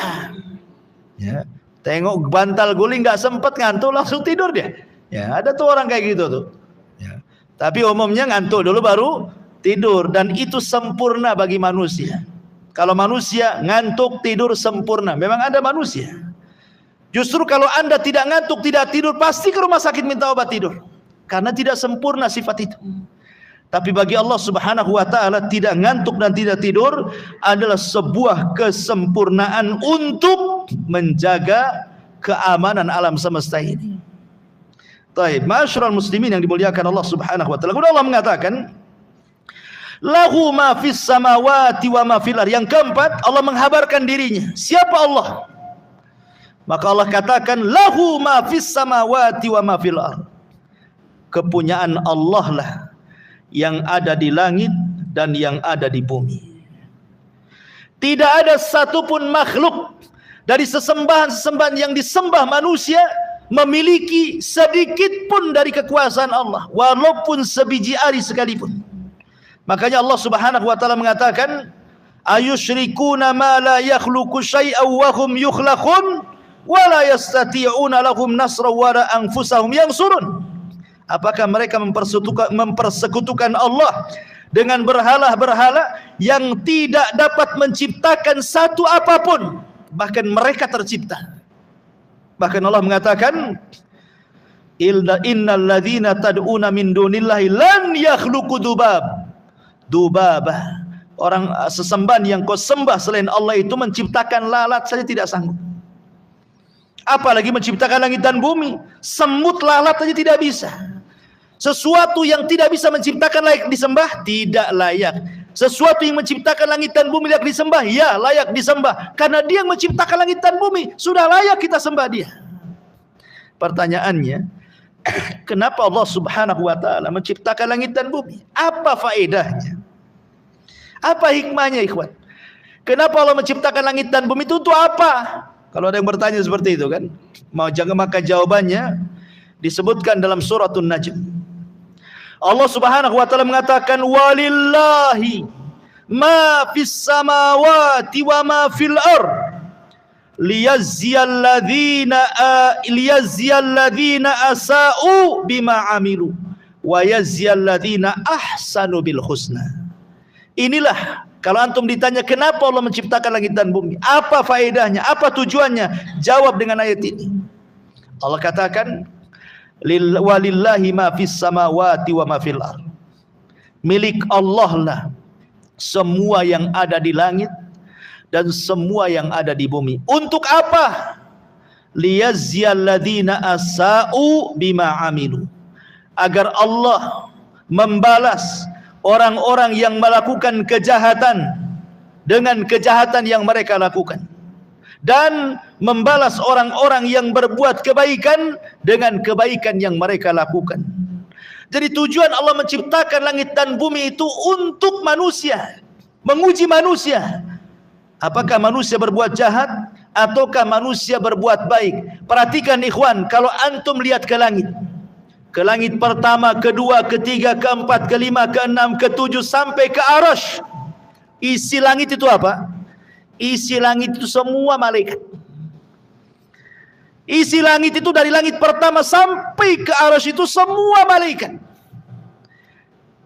Ya, tengok bantal guling nggak sempat ngantuk langsung tidur dia. Ya, ada tuh orang kayak gitu tuh. Ya. Tapi umumnya ngantuk dulu baru tidur, dan itu sempurna bagi manusia. Kalau manusia ngantuk tidur sempurna, memang ada manusia. Justru kalau Anda tidak ngantuk, tidak tidur, pasti ke rumah sakit minta obat tidur. Karena tidak sempurna sifat itu. Tapi bagi Allah Subhanahu wa taala, tidak ngantuk dan tidak tidur adalah sebuah kesempurnaan untuk menjaga keamanan alam semesta ini. Baik, masyarul muslimin yang dimuliakan Allah Subhanahu wa taala. Kemudian Allah mengatakan, lahu ma fis samawati wa ma fil ardh. Yang keempat, Allah menghabarkan dirinya. Siapa Allah? Maka Allah katakan, lahu ma fis samawati wa ma fil ardh. Kepunyaan Allah lah yang ada di langit dan yang ada di bumi. Tidak ada satupun makhluk dari sesembahan-sesembahan yang disembah manusia memiliki sedikit pun dari kekuasaan Allah, walaupun sebiji ari sekalipun. Makanya Allah Subhanahu wa taala mengatakan, ayusyrikuna ma la yakhluqu syai'an wa hum yukhlaqun wa la yastati'una lahum nasra wa la anfusahum yansurun. Apakah mereka mempersekutukan Allah dengan berhala-berhala yang tidak dapat menciptakan satu apapun, bahkan mereka tercipta. Bahkan Allah mengatakan, innal ladzina tad'una min dunillahi lan yakhluqu dubabah. Orang sesembahan yang kau sembah selain Allah itu menciptakan lalat saja tidak sanggup, apalagi menciptakan langit dan bumi. Semut lalat saja tidak bisa. Sesuatu yang tidak bisa menciptakan layak disembah, tidak layak. Sesuatu yang menciptakan langit dan bumi layak disembah, ya layak disembah. Karena dia yang menciptakan langit dan bumi, sudah layak kita sembah dia. Pertanyaannya, kenapa Allah Subhanahu wa taala menciptakan langit dan bumi? Apa faedahnya? Apa hikmahnya, ikhwan? Kenapa Allah menciptakan langit dan bumi itu untuk apa? Kalau ada yang bertanya seperti itu kan, maka jawabannya disebutkan dalam suratun Najm. Allah Subhanahu wa taala mengatakan, walillahi ma fis samawati wa ma fil ardh liyazziyal ladzina asa'u bima amilu wa yazziyal ladzina ahsanu bil husna. Inilah, kalau antum ditanya kenapa Allah menciptakan langit dan bumi, apa faedahnya, apa tujuannya, jawab dengan ayat ini. Allah katakan, walillahi ma fis samawati wa ma fil ardh. Milik Allah lah semua yang ada di langit dan semua yang ada di bumi. Untuk apa? Liyazziyal ladzina asa'u bima amilu. Agar Allah membalas orang-orang yang melakukan kejahatan dengan kejahatan yang mereka lakukan, dan membalas orang-orang yang berbuat kebaikan dengan kebaikan yang mereka lakukan. Jadi tujuan Allah menciptakan langit dan bumi itu untuk manusia, menguji manusia. Apakah manusia berbuat jahat ataukah manusia berbuat baik? Perhatikan ikhwan, kalau antum lihat ke langit pertama, kedua, ketiga, keempat, kelima, keenam, ketujuh sampai ke Arasy, isi langit itu apa? Isi langit itu semua malaikat. Isi langit itu dari langit pertama sampai ke Arasy itu semua malaikat.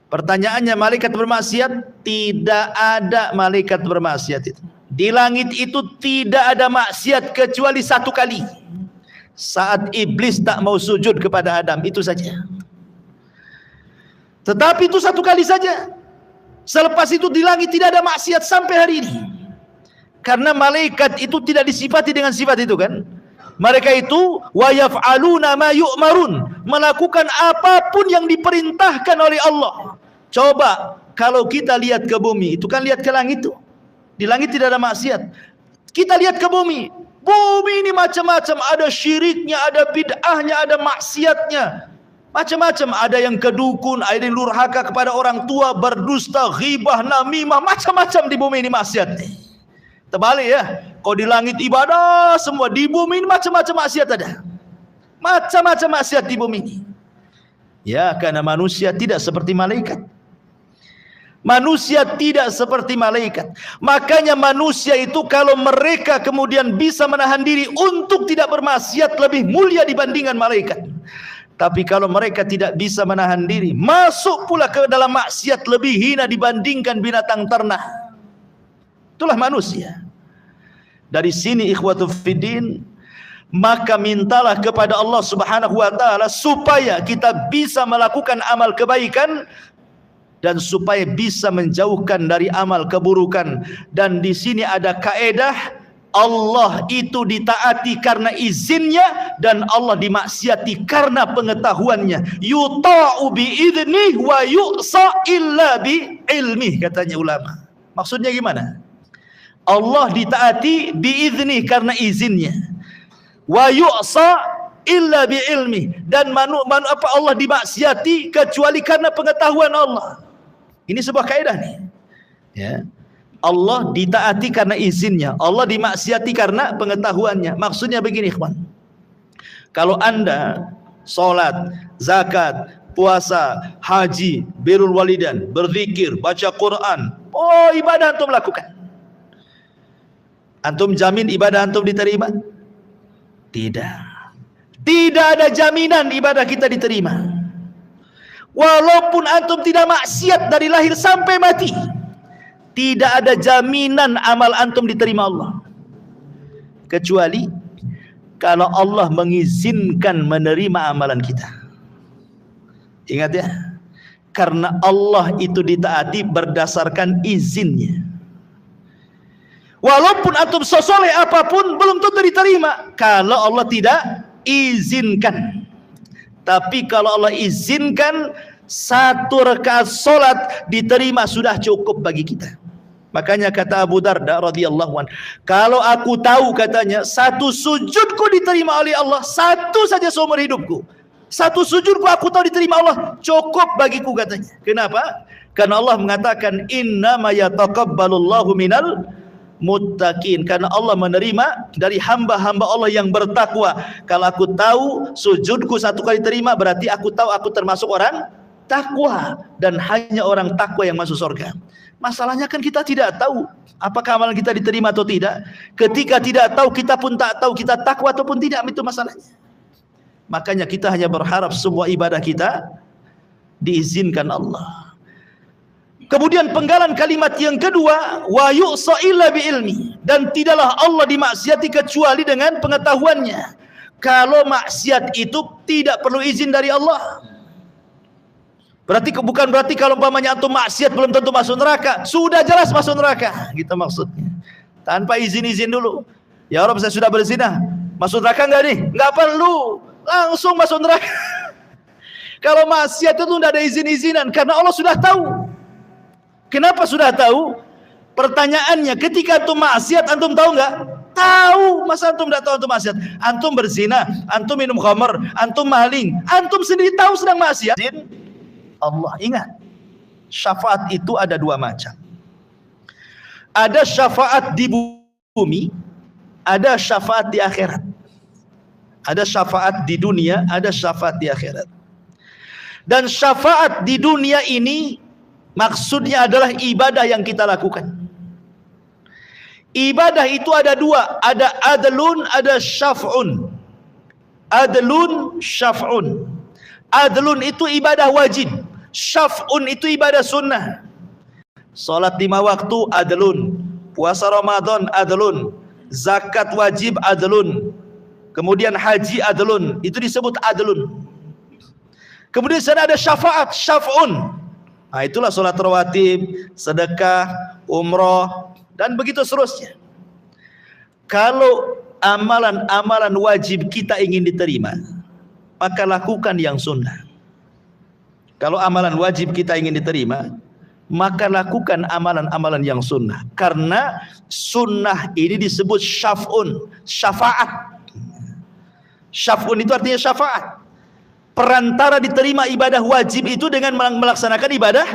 Pertanyaannya, malaikat bermaksiat? Tidak ada malaikat bermaksiat itu. Di langit itu tidak ada maksiat kecuali satu kali. Saat iblis tak mau sujud kepada Adam, itu saja. Tetapi itu satu kali saja. Selepas itu di langit tidak ada maksiat sampai hari ini. Karena malaikat itu tidak disifati dengan sifat itu kan. Mereka itu wa yaf'aluna ma yu'marun, melakukan apapun yang diperintahkan oleh Allah. Coba kalau kita lihat ke bumi, itu kan lihat ke langit tuh. Di langit tidak ada maksiat. Kita lihat ke bumi. Bumi ini macam-macam, ada syiriknya, ada bid'ahnya, ada maksiatnya. Macam-macam, ada yang kedukun, ada yang durhaka kepada orang tua, berdusta, ghibah, namimah, macam-macam di bumi ini maksiat. Terbalik ya. Kalau di langit ibadah semua, di bumi ini macam-macam maksiat ada. Macam-macam maksiat di bumi ini. Ya, karena manusia tidak seperti malaikat. Manusia tidak seperti malaikat. Makanya manusia itu kalau mereka kemudian bisa menahan diri untuk tidak bermaksiat, lebih mulia dibandingkan malaikat. Tapi kalau mereka tidak bisa menahan diri, masuk pula ke dalam maksiat, lebih hina dibandingkan binatang ternak. Itulah manusia. Dari sini ikhwatu fiddin, maka mintalah kepada Allah Subhanahu wa taala supaya kita bisa melakukan amal kebaikan dan supaya bisa menjauhkan dari amal keburukan. Dan di sini ada kaedah, Allah itu ditaati karena izinnya dan Allah dimaksiati karena pengetahuannya. Yuta'u bi'idnih wa yu'sa illa bi'ilmih, katanya ulama. Maksudnya gimana? Allah ditaati bi'idnih karena izinnya, wa yu'sa illa bi'ilmih, dan Allah dimaksiati kecuali karena pengetahuan Allah. Ini sebuah kaidah nih. Ya. Allah ditaati karena izinnya, Allah dimaksiati karena pengetahuannya. Maksudnya begini, ikhwan. Kalau Anda salat, zakat, puasa, haji, birrul walidain, berzikir, baca Quran, oh ibadah antum lakukan. Antum jamin ibadah antum diterima? Tidak. Tidak ada jaminan ibadah kita diterima. Walaupun antum tidak maksiat dari lahir sampai mati, tidak ada jaminan amal antum diterima Allah. Kecuali kalau Allah mengizinkan menerima amalan kita. Ingat ya, karena Allah itu ditaati berdasarkan izinnya. Walaupun antum sesoleh apapun, belum tentu diterima kalau Allah tidak izinkan. Tapi kalau Allah izinkan, satu rakaat solat diterima sudah cukup bagi kita. Makanya kata Abu Darda radhiyallahu anhu, kalau aku tahu, katanya, satu sujudku diterima oleh Allah, satu saja seumur hidupku, satu sujudku aku tahu diterima Allah, cukup bagiku, katanya. Kenapa? Karena Allah mengatakan innama yataqabbalullahu minal muttaqin, karena Allah menerima dari hamba-hamba Allah yang bertakwa. Kalau aku tahu sujudku satu kali terima, berarti aku tahu aku termasuk orang takwa, dan hanya orang takwa yang masuk surga. Masalahnya kan kita tidak tahu apakah amalan kita diterima atau tidak. Ketika tidak tahu, kita pun tak tahu kita takwa ataupun tidak, itu masalahnya. Makanya kita hanya berharap semua ibadah kita diizinkan Allah. Kemudian penggalan kalimat yang kedua, wa yu'sa illa bi'ilmi, dan tidaklah Allah dimaksiati kecuali dengan pengetahuannya. Kalau maksiat itu tidak perlu izin dari Allah. Bukan berarti kalau umpamanya antum maksiat belum tentu masuk neraka. Sudah jelas masuk neraka, gitu maksudnya. Tanpa izin-izin dulu. Ya Rabb, saya sudah berzina, masuk neraka enggak nih? Enggak perlu, langsung masuk neraka. Kalau maksiat itu tidak ada izin-izinan, karena Allah sudah tahu. Kenapa sudah tahu? Pertanyaannya, ketika antum maksiat, antum tahu enggak? Tahu. Masa antum tidak tahu antum maksiat? Antum berzina, antum minum khamar, antum maling, antum sendiri tahu sedang maksiat. Allah, ingat, syafaat itu ada dua macam. Ada syafaat di bumi, ada syafaat di akhirat. Ada syafaat di dunia, ada syafaat di akhirat. Dan syafaat di dunia ini maksudnya adalah ibadah yang kita lakukan. Ibadah itu ada dua, ada adlun, ada syaf'un. Adlun, syaf'un. Adlun itu ibadah wajib. Syaf'un itu ibadah sunnah. Salat 5 waktu adlun, puasa Ramadan adlun, zakat wajib adlun, kemudian haji adlun, itu disebut adlun. Kemudian sana ada syafaat, syaf'un. Nah, itulah salat rawatib, sedekah, umroh, dan begitu seterusnya. Kalau amalan-amalan wajib kita ingin diterima, maka lakukan yang sunnah. Kalau amalan wajib kita ingin diterima, maka lakukan amalan-amalan yang sunnah. Karena sunnah ini disebut syaf'un, syafaat. Syaf'un itu artinya syafaat. Perantara diterima ibadah wajib itu dengan melaksanakan ibadah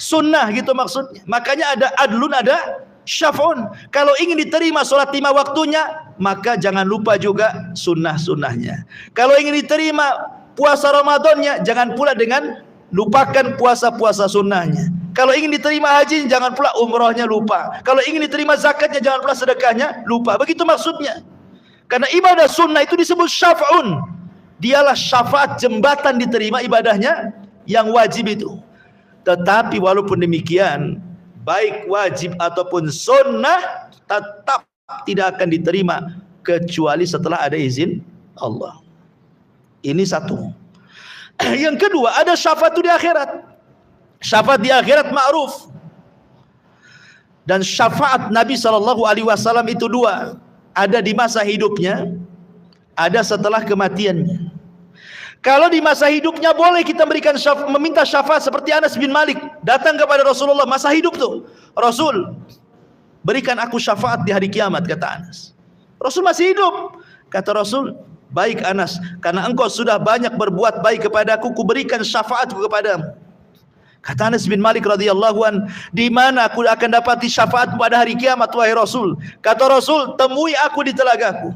sunnah, gitu maksudnya. Makanya ada adlun, ada syaf'un. Kalau ingin diterima sholat 5 waktunya, maka jangan lupa juga sunnah-sunnahnya. Kalau ingin diterima puasa Ramadannya, jangan pula dengan lupakan puasa-puasa sunnahnya. Kalau ingin diterima haji, jangan pula umrohnya lupa. Kalau ingin diterima zakatnya, jangan pula sedekahnya lupa. Begitu maksudnya. Karena ibadah sunnah itu disebut syaf'un. Dialah syafaat, jembatan diterima ibadahnya yang wajib itu. Tetapi walaupun demikian, baik wajib ataupun sunnah tetap tidak akan diterima kecuali setelah ada izin Allah. Ini satu. Yang kedua, ada syafaat di akhirat. Syafaat di akhirat ma'ruf. Dan syafaat Nabi SAW itu 2. Ada di masa hidupnya, ada setelah kematiannya. Kalau di masa hidupnya boleh kita meminta syafaat seperti Anas bin Malik datang kepada Rasulullah masa hidup tuh. Rasul, berikan aku syafaat di hari kiamat, kata Anas. Rasul masih hidup. Kata Rasul, baik Anas, karena engkau sudah banyak berbuat baik kepadaku, kuberikan syafaatku kepadamu. Kata Anas bin Malik radhiyallahu an, di mana aku akan dapati syafaat pada hari kiamat wahai Rasul? Kata Rasul, temui aku di telagaku.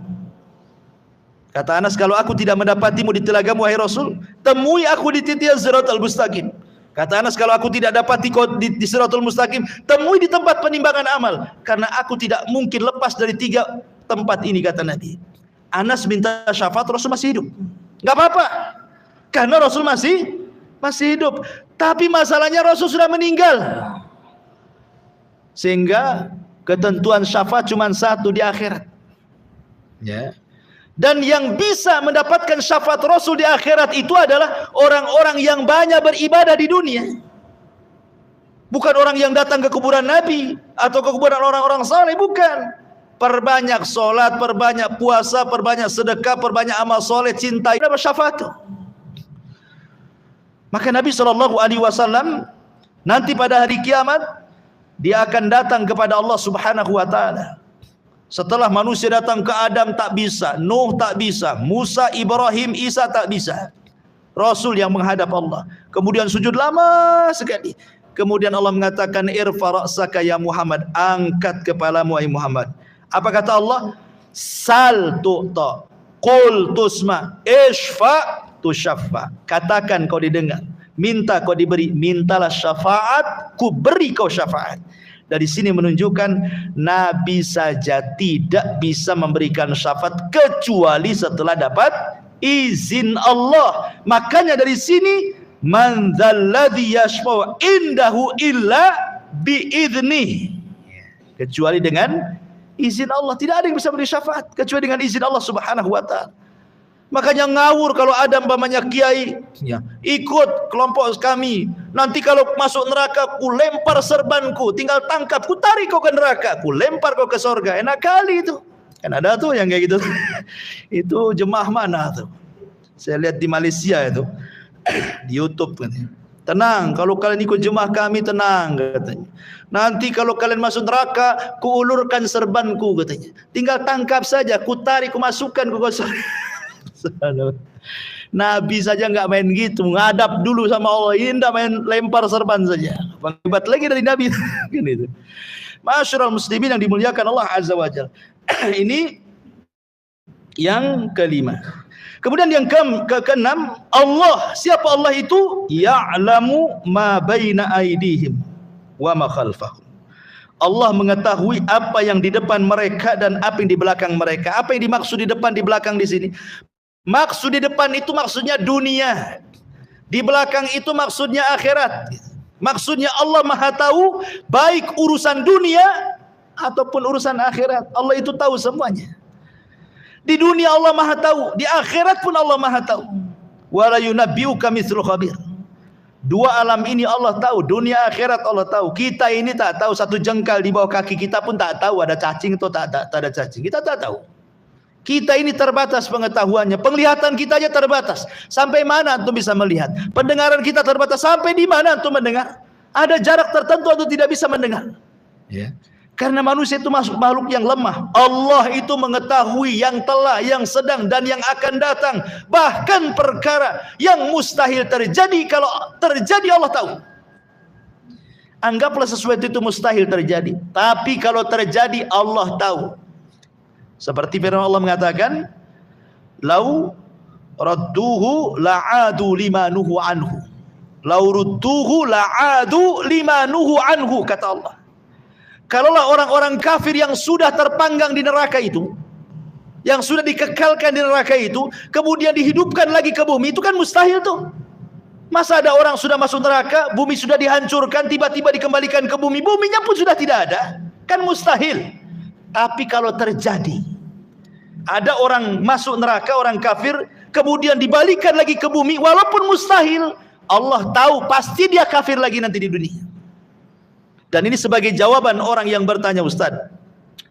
Kata Anas, kalau aku tidak mendapatimu di telagamu wahai Rasul, temui aku di titik Siratal Mustaqim. Kata Anas, kalau aku tidak dapati di Siratal Mustaqim, temui di tempat penimbangan amal, karena aku tidak mungkin lepas dari 3 tempat ini, kata Nabi. Anas minta syafaat, Rasul masih hidup. Enggak apa-apa. Karena Rasul masih hidup. Tapi masalahnya Rasul sudah meninggal. Sehingga ketentuan syafaat cuma 1 di akhirat. Ya. Dan yang bisa mendapatkan syafaat Rasul di akhirat itu adalah orang-orang yang banyak beribadah di dunia. Bukan orang yang datang ke kuburan Nabi atau ke kuburan orang-orang saleh, bukan. Perbanyak sholat, perbanyak puasa, perbanyak sedekah, perbanyak amal soleh, cinta, dapat syafaat. Maka Nabi SAW nanti pada hari kiamat dia akan datang kepada Allah Subhanahu wa taala. Setelah manusia datang ke Adam tak bisa, Nuh tak bisa, Musa, Ibrahim, Isa tak bisa. Rasul yang menghadap Allah. Kemudian sujud lama sekali. Kemudian Allah mengatakan, irfa ra'saka ya Muhammad, angkat kepalamu wahai Muhammad. Apa kata Allah? Sal tu'ta, qul tusma, ishfa tusyaffa. Katakan kau didengar, minta kau diberi, mintalah syafaat, ku beri kau syafaat. Dari sini menunjukkan Nabi saja tidak bisa memberikan syafaat kecuali setelah dapat izin Allah. Makanya dari sini, man dzalladzi yashfa'u indahu illa biidznih. Kecuali dengan izin Allah. Tidak ada yang bisa memberi syafaat kecuali dengan izin Allah Subhanahu wa taala. Makanya ngawur kalau ada umpamanya kiai, ya, ikut kelompok kami. Nanti kalau masuk neraka, ku lempar serbanku, tinggal tangkap, ku tarik kau ke neraka, ku lempar kau ke surga. Enak kali itu. Kan ada tuh yang kayak gitu. Itu jemaah mana tuh? Saya lihat di Malaysia itu. Di YouTube katanya. Tenang, kalau kalian ikut jemaah kami tenang katanya. Nanti kalau kalian masuk neraka, ku ulurkan serbanku katanya. Tinggal tangkap saja, ku tarik, ku masukkan ku surga. Nabi saja nggak main gitu, ngadap dulu sama Allah, ini nggak main lempar serban saja. Hebat lagi dari Nabi. Gitu. Masyarul muslimin yang dimuliakan Allah Azza wa Jalla. Ini yang kelima. Kemudian yang keenam, Allah. Siapa Allah itu? Ya'lamu ma baina aydihim wa ma khalfahum. Allah mengetahui apa yang di depan mereka dan apa yang di belakang mereka. Apa yang dimaksud di depan, di belakang di sini? Maksud di depan itu maksudnya dunia. Di belakang itu maksudnya akhirat. Maksudnya Allah Maha tahu baik urusan dunia ataupun urusan akhirat. Allah itu tahu semuanya. Di dunia Allah Maha tahu, di akhirat pun Allah Maha tahu. Wala yunabbi'uka mithlu khabir. Dua alam ini Allah tahu, dunia akhirat Allah tahu. Kita ini tak tahu, satu jengkal di bawah kaki kita pun tak tahu ada cacing atau tak ada cacing. Kita tak tahu. Kita ini terbatas pengetahuannya, penglihatan kita aja terbatas. Sampai mana antum bisa melihat? Pendengaran kita terbatas, sampai di mana antum mendengar? Ada jarak tertentu atau tidak bisa mendengar. Ya. Karena manusia itu makhluk yang lemah. Allah itu mengetahui yang telah, yang sedang, dan yang akan datang. Bahkan perkara yang mustahil terjadi, kalau terjadi Allah tahu. Anggaplah sesuatu itu mustahil terjadi, tapi kalau terjadi Allah tahu. Seperti firman Allah mengatakan, "Lau radduhu la'adu lima nuhu anhu." Lau rudduhu la'adu lima nuhu anhu, kata Allah. Kalaulah orang-orang kafir yang sudah terpanggang di neraka itu, yang sudah dikekalkan di neraka itu, kemudian dihidupkan lagi ke bumi, itu kan mustahil tuh. Masa ada orang sudah masuk neraka, bumi sudah dihancurkan, tiba-tiba dikembalikan ke bumi, buminya pun sudah tidak ada, kan mustahil. Tapi kalau terjadi, ada orang masuk neraka, orang kafir, kemudian dibalikan lagi ke bumi, walaupun mustahil, Allah tahu pasti dia kafir lagi nanti di dunia. Dan ini sebagai jawaban orang yang bertanya, Ustaz,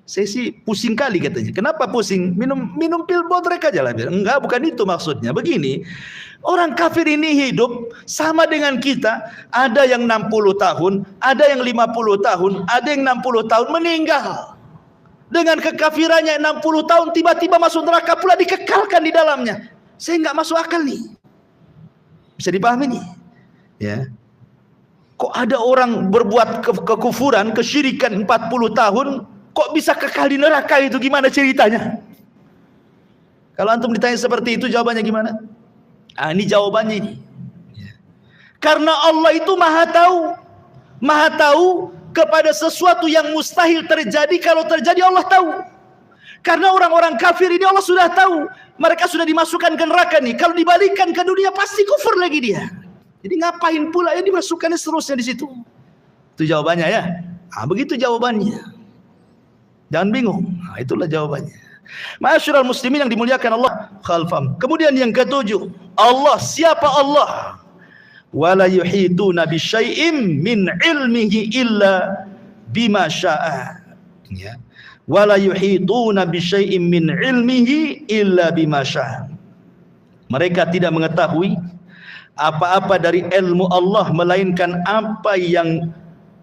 saya sih pusing kali katanya. Kenapa pusing? Minum pil bodrek aja lah. Enggak, bukan itu maksudnya. Begini, orang kafir ini hidup sama dengan kita. Ada yang 60 tahun, ada yang 50 tahun, ada yang 60 tahun meninggal. Dengan kekafirannya 60 tahun, tiba-tiba masuk neraka pula, dikekalkan di dalamnya. Saya enggak masuk akal nih. Bisa dipahami nih? Ya. Kok ada orang berbuat kekufuran, kesyirikan 40 tahun, kok bisa kekal di neraka itu? Gimana ceritanya? Kalau antum ditanya seperti itu, jawabannya gimana? Ah, ini jawabannya ini. Karena Allah itu Maha tahu kepada sesuatu yang mustahil terjadi. Kalau terjadi Allah tahu. Karena orang-orang kafir ini Allah sudah tahu, mereka sudah dimasukkan ke neraka nih. Kalau dibalikan ke dunia pasti kufur lagi dia. Jadi ngapain pula ya dimasukkannya seterusnya di situ? Itu jawabannya ya. Nah, begitu jawabannya. Jangan bingung. Nah, itulah jawabannya. Ma'asyiral muslimin yang dimuliakan Allah khalfam. Kemudian yang ketujuh, Allah, siapa Allah? Wala yuhituna bisyai'in min ilmihi illa bima syaa. Ya. Wala yuhituna bisyai'in min ilmihi illa bima syaa. Mereka tidak mengetahui apa-apa dari ilmu Allah melainkan apa yang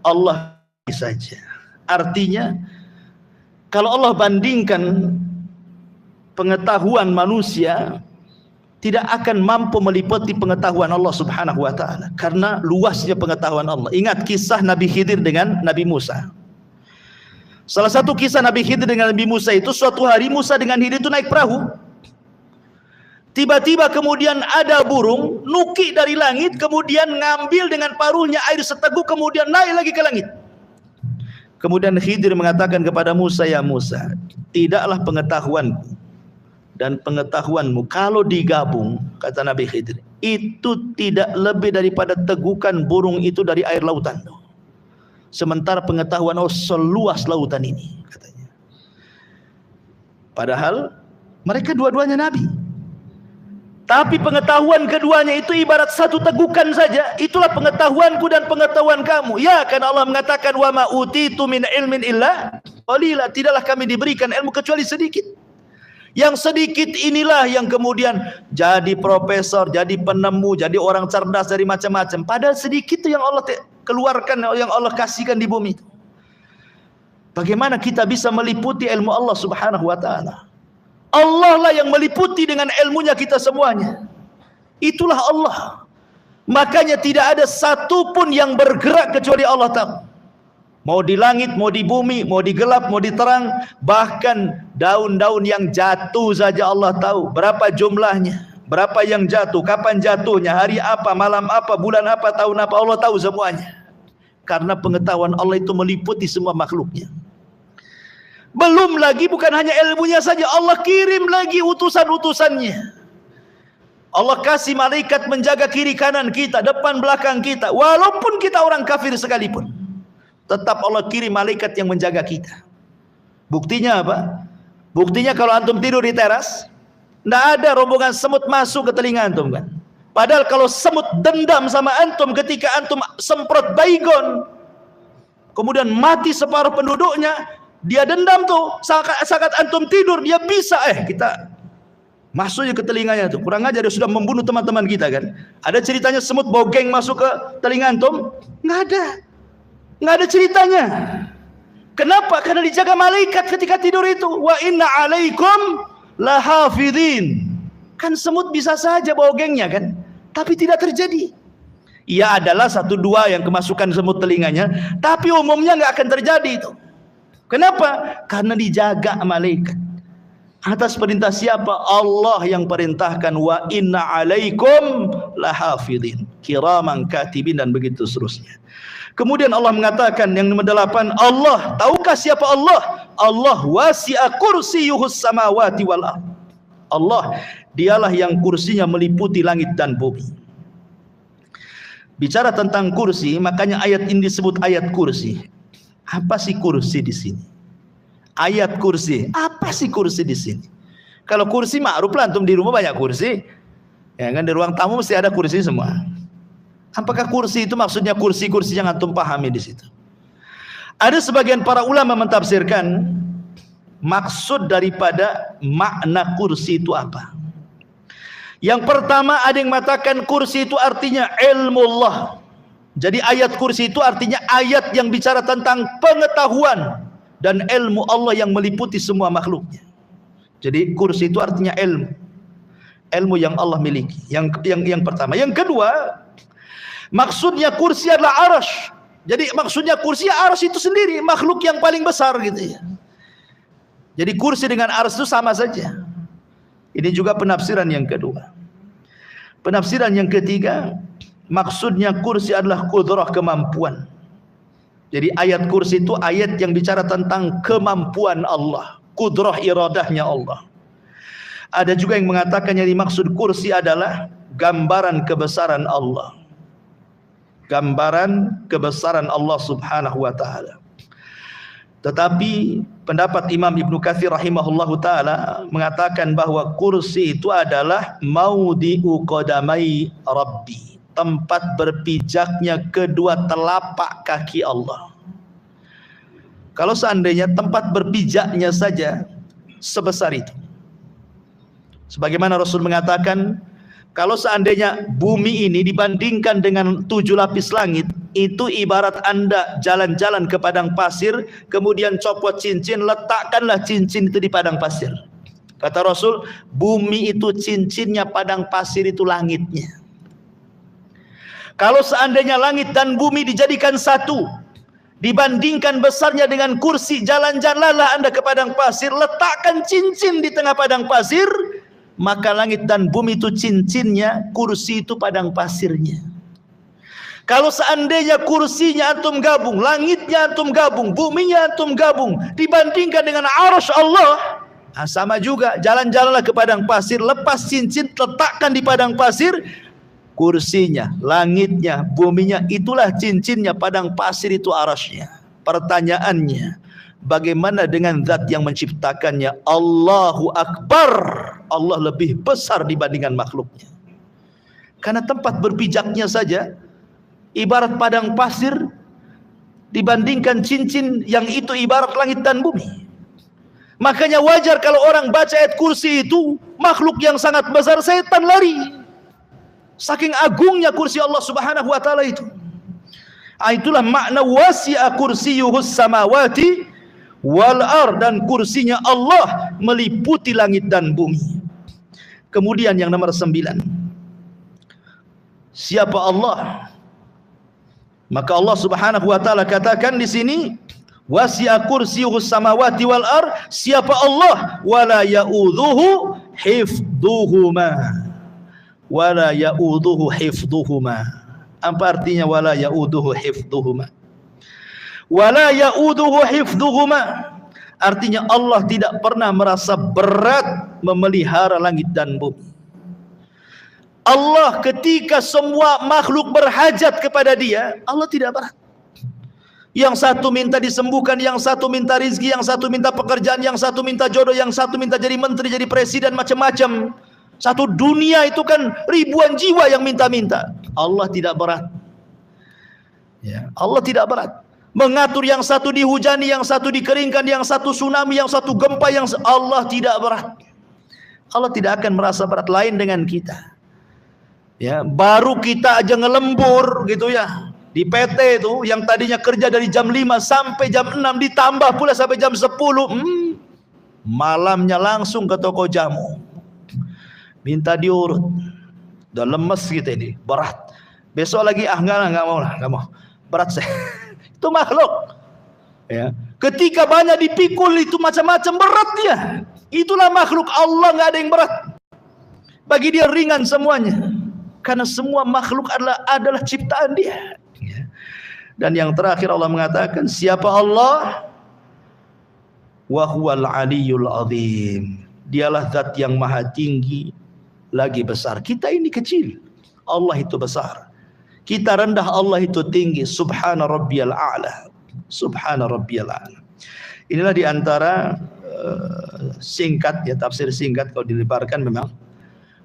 Allah saja. Artinya, kalau Allah bandingkan pengetahuan manusia, tidak akan mampu meliputi pengetahuan Allah Subhanahu wa taala, karena luasnya pengetahuan Allah. Ingat kisah Nabi Khidir dengan Nabi Musa. Salah satu kisah Nabi Khidir dengan Nabi Musa itu, suatu hari Musa dengan Khidir itu naik perahu. Tiba-tiba kemudian ada burung nuki dari langit, kemudian ngambil dengan paruhnya air seteguk, kemudian naik lagi ke langit. Kemudian Khidir mengatakan kepada Musa, ya Musa, tidaklah pengetahuanku dan pengetahuanmu kalau digabung, kata Nabi Khidir, itu tidak lebih daripada tegukan burung itu dari air lautan. Sementara pengetahuan Allah seluas lautan ini, katanya. Padahal mereka dua-duanya nabi. Tapi pengetahuan keduanya itu ibarat satu tegukan saja. Itulah pengetahuanku dan pengetahuan kamu. Ya, karena Allah mengatakan, wa ma utitu min ilmin illa qalila. Tidaklah kami diberikan ilmu kecuali sedikit. Yang sedikit inilah yang kemudian jadi profesor, jadi penemu, jadi orang cerdas dari macam-macam. Padahal sedikit itu yang Allah keluarkan, yang Allah kasihkan di bumi itu. Bagaimana kita bisa meliputi ilmu Allah Subhanahu wa taala? Allah lah yang meliputi dengan ilmunya kita semuanya. Itulah Allah. Makanya tidak ada satu pun yang bergerak kecuali Allah tahu. Mau di langit, mau di bumi, mau di gelap, mau di terang, bahkan daun-daun yang jatuh saja Allah tahu berapa jumlahnya, berapa yang jatuh, kapan jatuhnya, hari apa, malam apa, bulan apa, tahun apa, Allah tahu semuanya. Karena pengetahuan Allah itu meliputi semua makhluknya. Belum lagi bukan hanya ilmunya saja, Allah kirim lagi utusan-utusannya. Allah kasih malaikat menjaga kiri kanan kita, depan belakang kita. Walaupun kita orang kafir sekalipun, tetap Allah kirim malaikat yang menjaga kita. Buktinya apa? Buktinya kalau antum tidur di teras, tidak ada rombongan semut masuk ke telinga antum kan. Padahal kalau semut dendam sama antum ketika antum semprot baygon, kemudian mati separuh penduduknya, dia dendam tuh. Saat antum tidur, dia bisa kita masuknya ke telinganya tuh. Kurang aja dia sudah membunuh teman-teman kita kan. Ada ceritanya semut bogeng masuk ke telinga antum? Nggak ada. Nggak ada ceritanya. Kenapa? Karena dijaga malaikat ketika tidur itu. Wa inna alaikum lahafidhin. Kan semut bisa saja bogengnya kan, tapi tidak terjadi. Ia adalah 1-2 yang kemasukan semut telinganya, tapi umumnya nggak akan terjadi itu. Kenapa? Karena dijaga malaikat. Atas perintah siapa? Allah yang perintahkan. Wa inna alaikum lahafidhin kiraman katibin, dan begitu seterusnya. Kemudian Allah mengatakan yang nomor 8, Allah, tahukah siapa Allah? Allah wasi'a kursiyuhus samawati wal ardh. Allah, dialah yang kursinya meliputi langit dan bumi. Bicara tentang kursi, makanya ayat ini disebut ayat kursi. Apa sih kursi di sini? Ayat kursi. Apa sih kursi di sini? Kalau kursi ma'ruf lah, antum di rumah banyak kursi. Ya kan, di ruang tamu mesti ada kursi semua. Apakah kursi itu maksudnya kursi-kursi yang antum pahami di situ? Ada sebagian para ulama mentafsirkan maksud daripada makna kursi itu apa. Yang pertama, ada yang mengatakan kursi itu artinya ilmu Allah. Jadi ayat kursi itu artinya ayat yang bicara tentang pengetahuan dan ilmu Allah yang meliputi semua makhluknya. Jadi kursi itu artinya ilmu yang Allah miliki. Yang pertama. Yang kedua, maksudnya kursi adalah arasy. Jadi maksudnya kursi, arasy itu sendiri makhluk yang paling besar gitu ya. Jadi kursi dengan arasy itu sama saja. Ini juga penafsiran yang kedua. Penafsiran yang ketiga, maksudnya kursi adalah qudrah, kemampuan. Jadi ayat kursi itu ayat yang bicara tentang kemampuan Allah, qudrah iradahnya Allah. Ada juga yang mengatakan yang dimaksud kursi adalah gambaran kebesaran Allah. Gambaran kebesaran Allah Subhanahu wa taala. Tetapi pendapat Imam Ibnu Katsir rahimahullahu taala mengatakan bahwa kursi itu adalah maudhi'u qadamai Rabbi, tempat berpijaknya kedua telapak kaki Allah. Kalau seandainya tempat berpijaknya saja sebesar itu, sebagaimana Rasul mengatakan, kalau seandainya bumi ini dibandingkan dengan 7 lapis langit, itu ibarat Anda jalan-jalan ke padang pasir, kemudian copot cincin, letakkanlah cincin itu di padang pasir. Kata Rasul, bumi itu cincinnya, padang pasir itu langitnya. Kalau seandainya langit dan bumi dijadikan satu, dibandingkan besarnya dengan kursi, jalan-jalanlah Anda ke padang pasir, letakkan cincin di tengah padang pasir, maka langit dan bumi itu cincinnya, kursi itu padang pasirnya. Kalau seandainya kursinya antum gabung, langitnya antum gabung, buminya antum gabung, dibandingkan dengan arasy Allah, sama juga. Jalan-jalanlah ke padang pasir, lepas cincin, letakkan di padang pasir, kursinya, langitnya, buminya, itulah cincinnya, padang pasir itu arasy-nya. Pertanyaannya, bagaimana dengan zat yang menciptakannya? Allahu Akbar. Allah lebih besar dibandingkan makhluknya. Karena tempat berpijaknya saja ibarat padang pasir, dibandingkan cincin yang itu ibarat langit dan bumi. Makanya wajar kalau orang baca ayat kursi itu, makhluk yang sangat besar, setan lari. Saking agungnya kursi Allah Subhanahu wa taala itu. Itulah makna wasi'a kursiyuhus samawati wal ardh, dan kursinya Allah meliputi langit dan bumi. Kemudian yang nomor 9, siapa Allah? Maka Allah Subhanahu wa taala katakan di sini, wasi'a kursiyuhus samawati wal ardh, siapa Allah? Wala ya'udzuhu hifdzuhuma. Wala ya'udzuhu hifdzuhuma. Apa artinya wala ya'udzuhu hifdzuhuma? Wala ya'udzuhu hifdzuhuma artinya Allah tidak pernah merasa berat memelihara langit dan bumi. Allah ketika semua makhluk berhajat kepada dia, Allah tidak berat. Yang satu minta disembuhkan, yang satu minta rizki, yang satu minta pekerjaan, yang satu minta jodoh, yang satu minta jadi menteri, jadi presiden, macam-macam. Satu dunia itu kan ribuan jiwa yang minta-minta. Allah tidak berat. Ya, Allah tidak berat. Mengatur yang satu dihujani, yang satu dikeringkan, yang satu tsunami, yang satu gempa, yang Allah tidak berat. Allah tidak akan merasa berat. Lain dengan kita. Ya, baru kita aja ngelembur gitu ya. Di PT itu yang tadinya kerja dari jam 5 sampai jam 6 ditambah pula sampai jam 10. Malamnya langsung ke toko jamu. Minta diurut. Udah lemes gitu ini, berat. Besok lagi enggak mau lah, enggak mau. Berat saya. Itu makhluk. Ya. Ketika banyak dipikul itu macam-macam berat dia. Itulah makhluk Allah, enggak ada yang berat. Bagi dia ringan semuanya. Karena semua makhluk adalah ciptaan dia. Dan yang terakhir Allah mengatakan, siapa Allah? Wa huwal aliyyul azim. Dialah zat yang maha tinggi lagi besar. Kita ini kecil, Allah itu besar. Kita rendah, Allah itu tinggi. Subhana rabbiyal a'la. Subhana rabbiyal a'la. Inilah diantara singkat ya, tafsir singkat kalau dilebarkan memang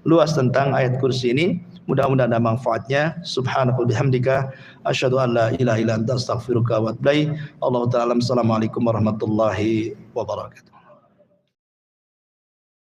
luas tentang ayat kursi ini. Mudah-mudahan ada manfaatnya. Subhanakallahumma bihamdika asyhadu an la ilaha illa anta astaghfiruka wa atubu ilaik. Allahu ta'ala. Assalamualaikum warahmatullahi wabarakatuh.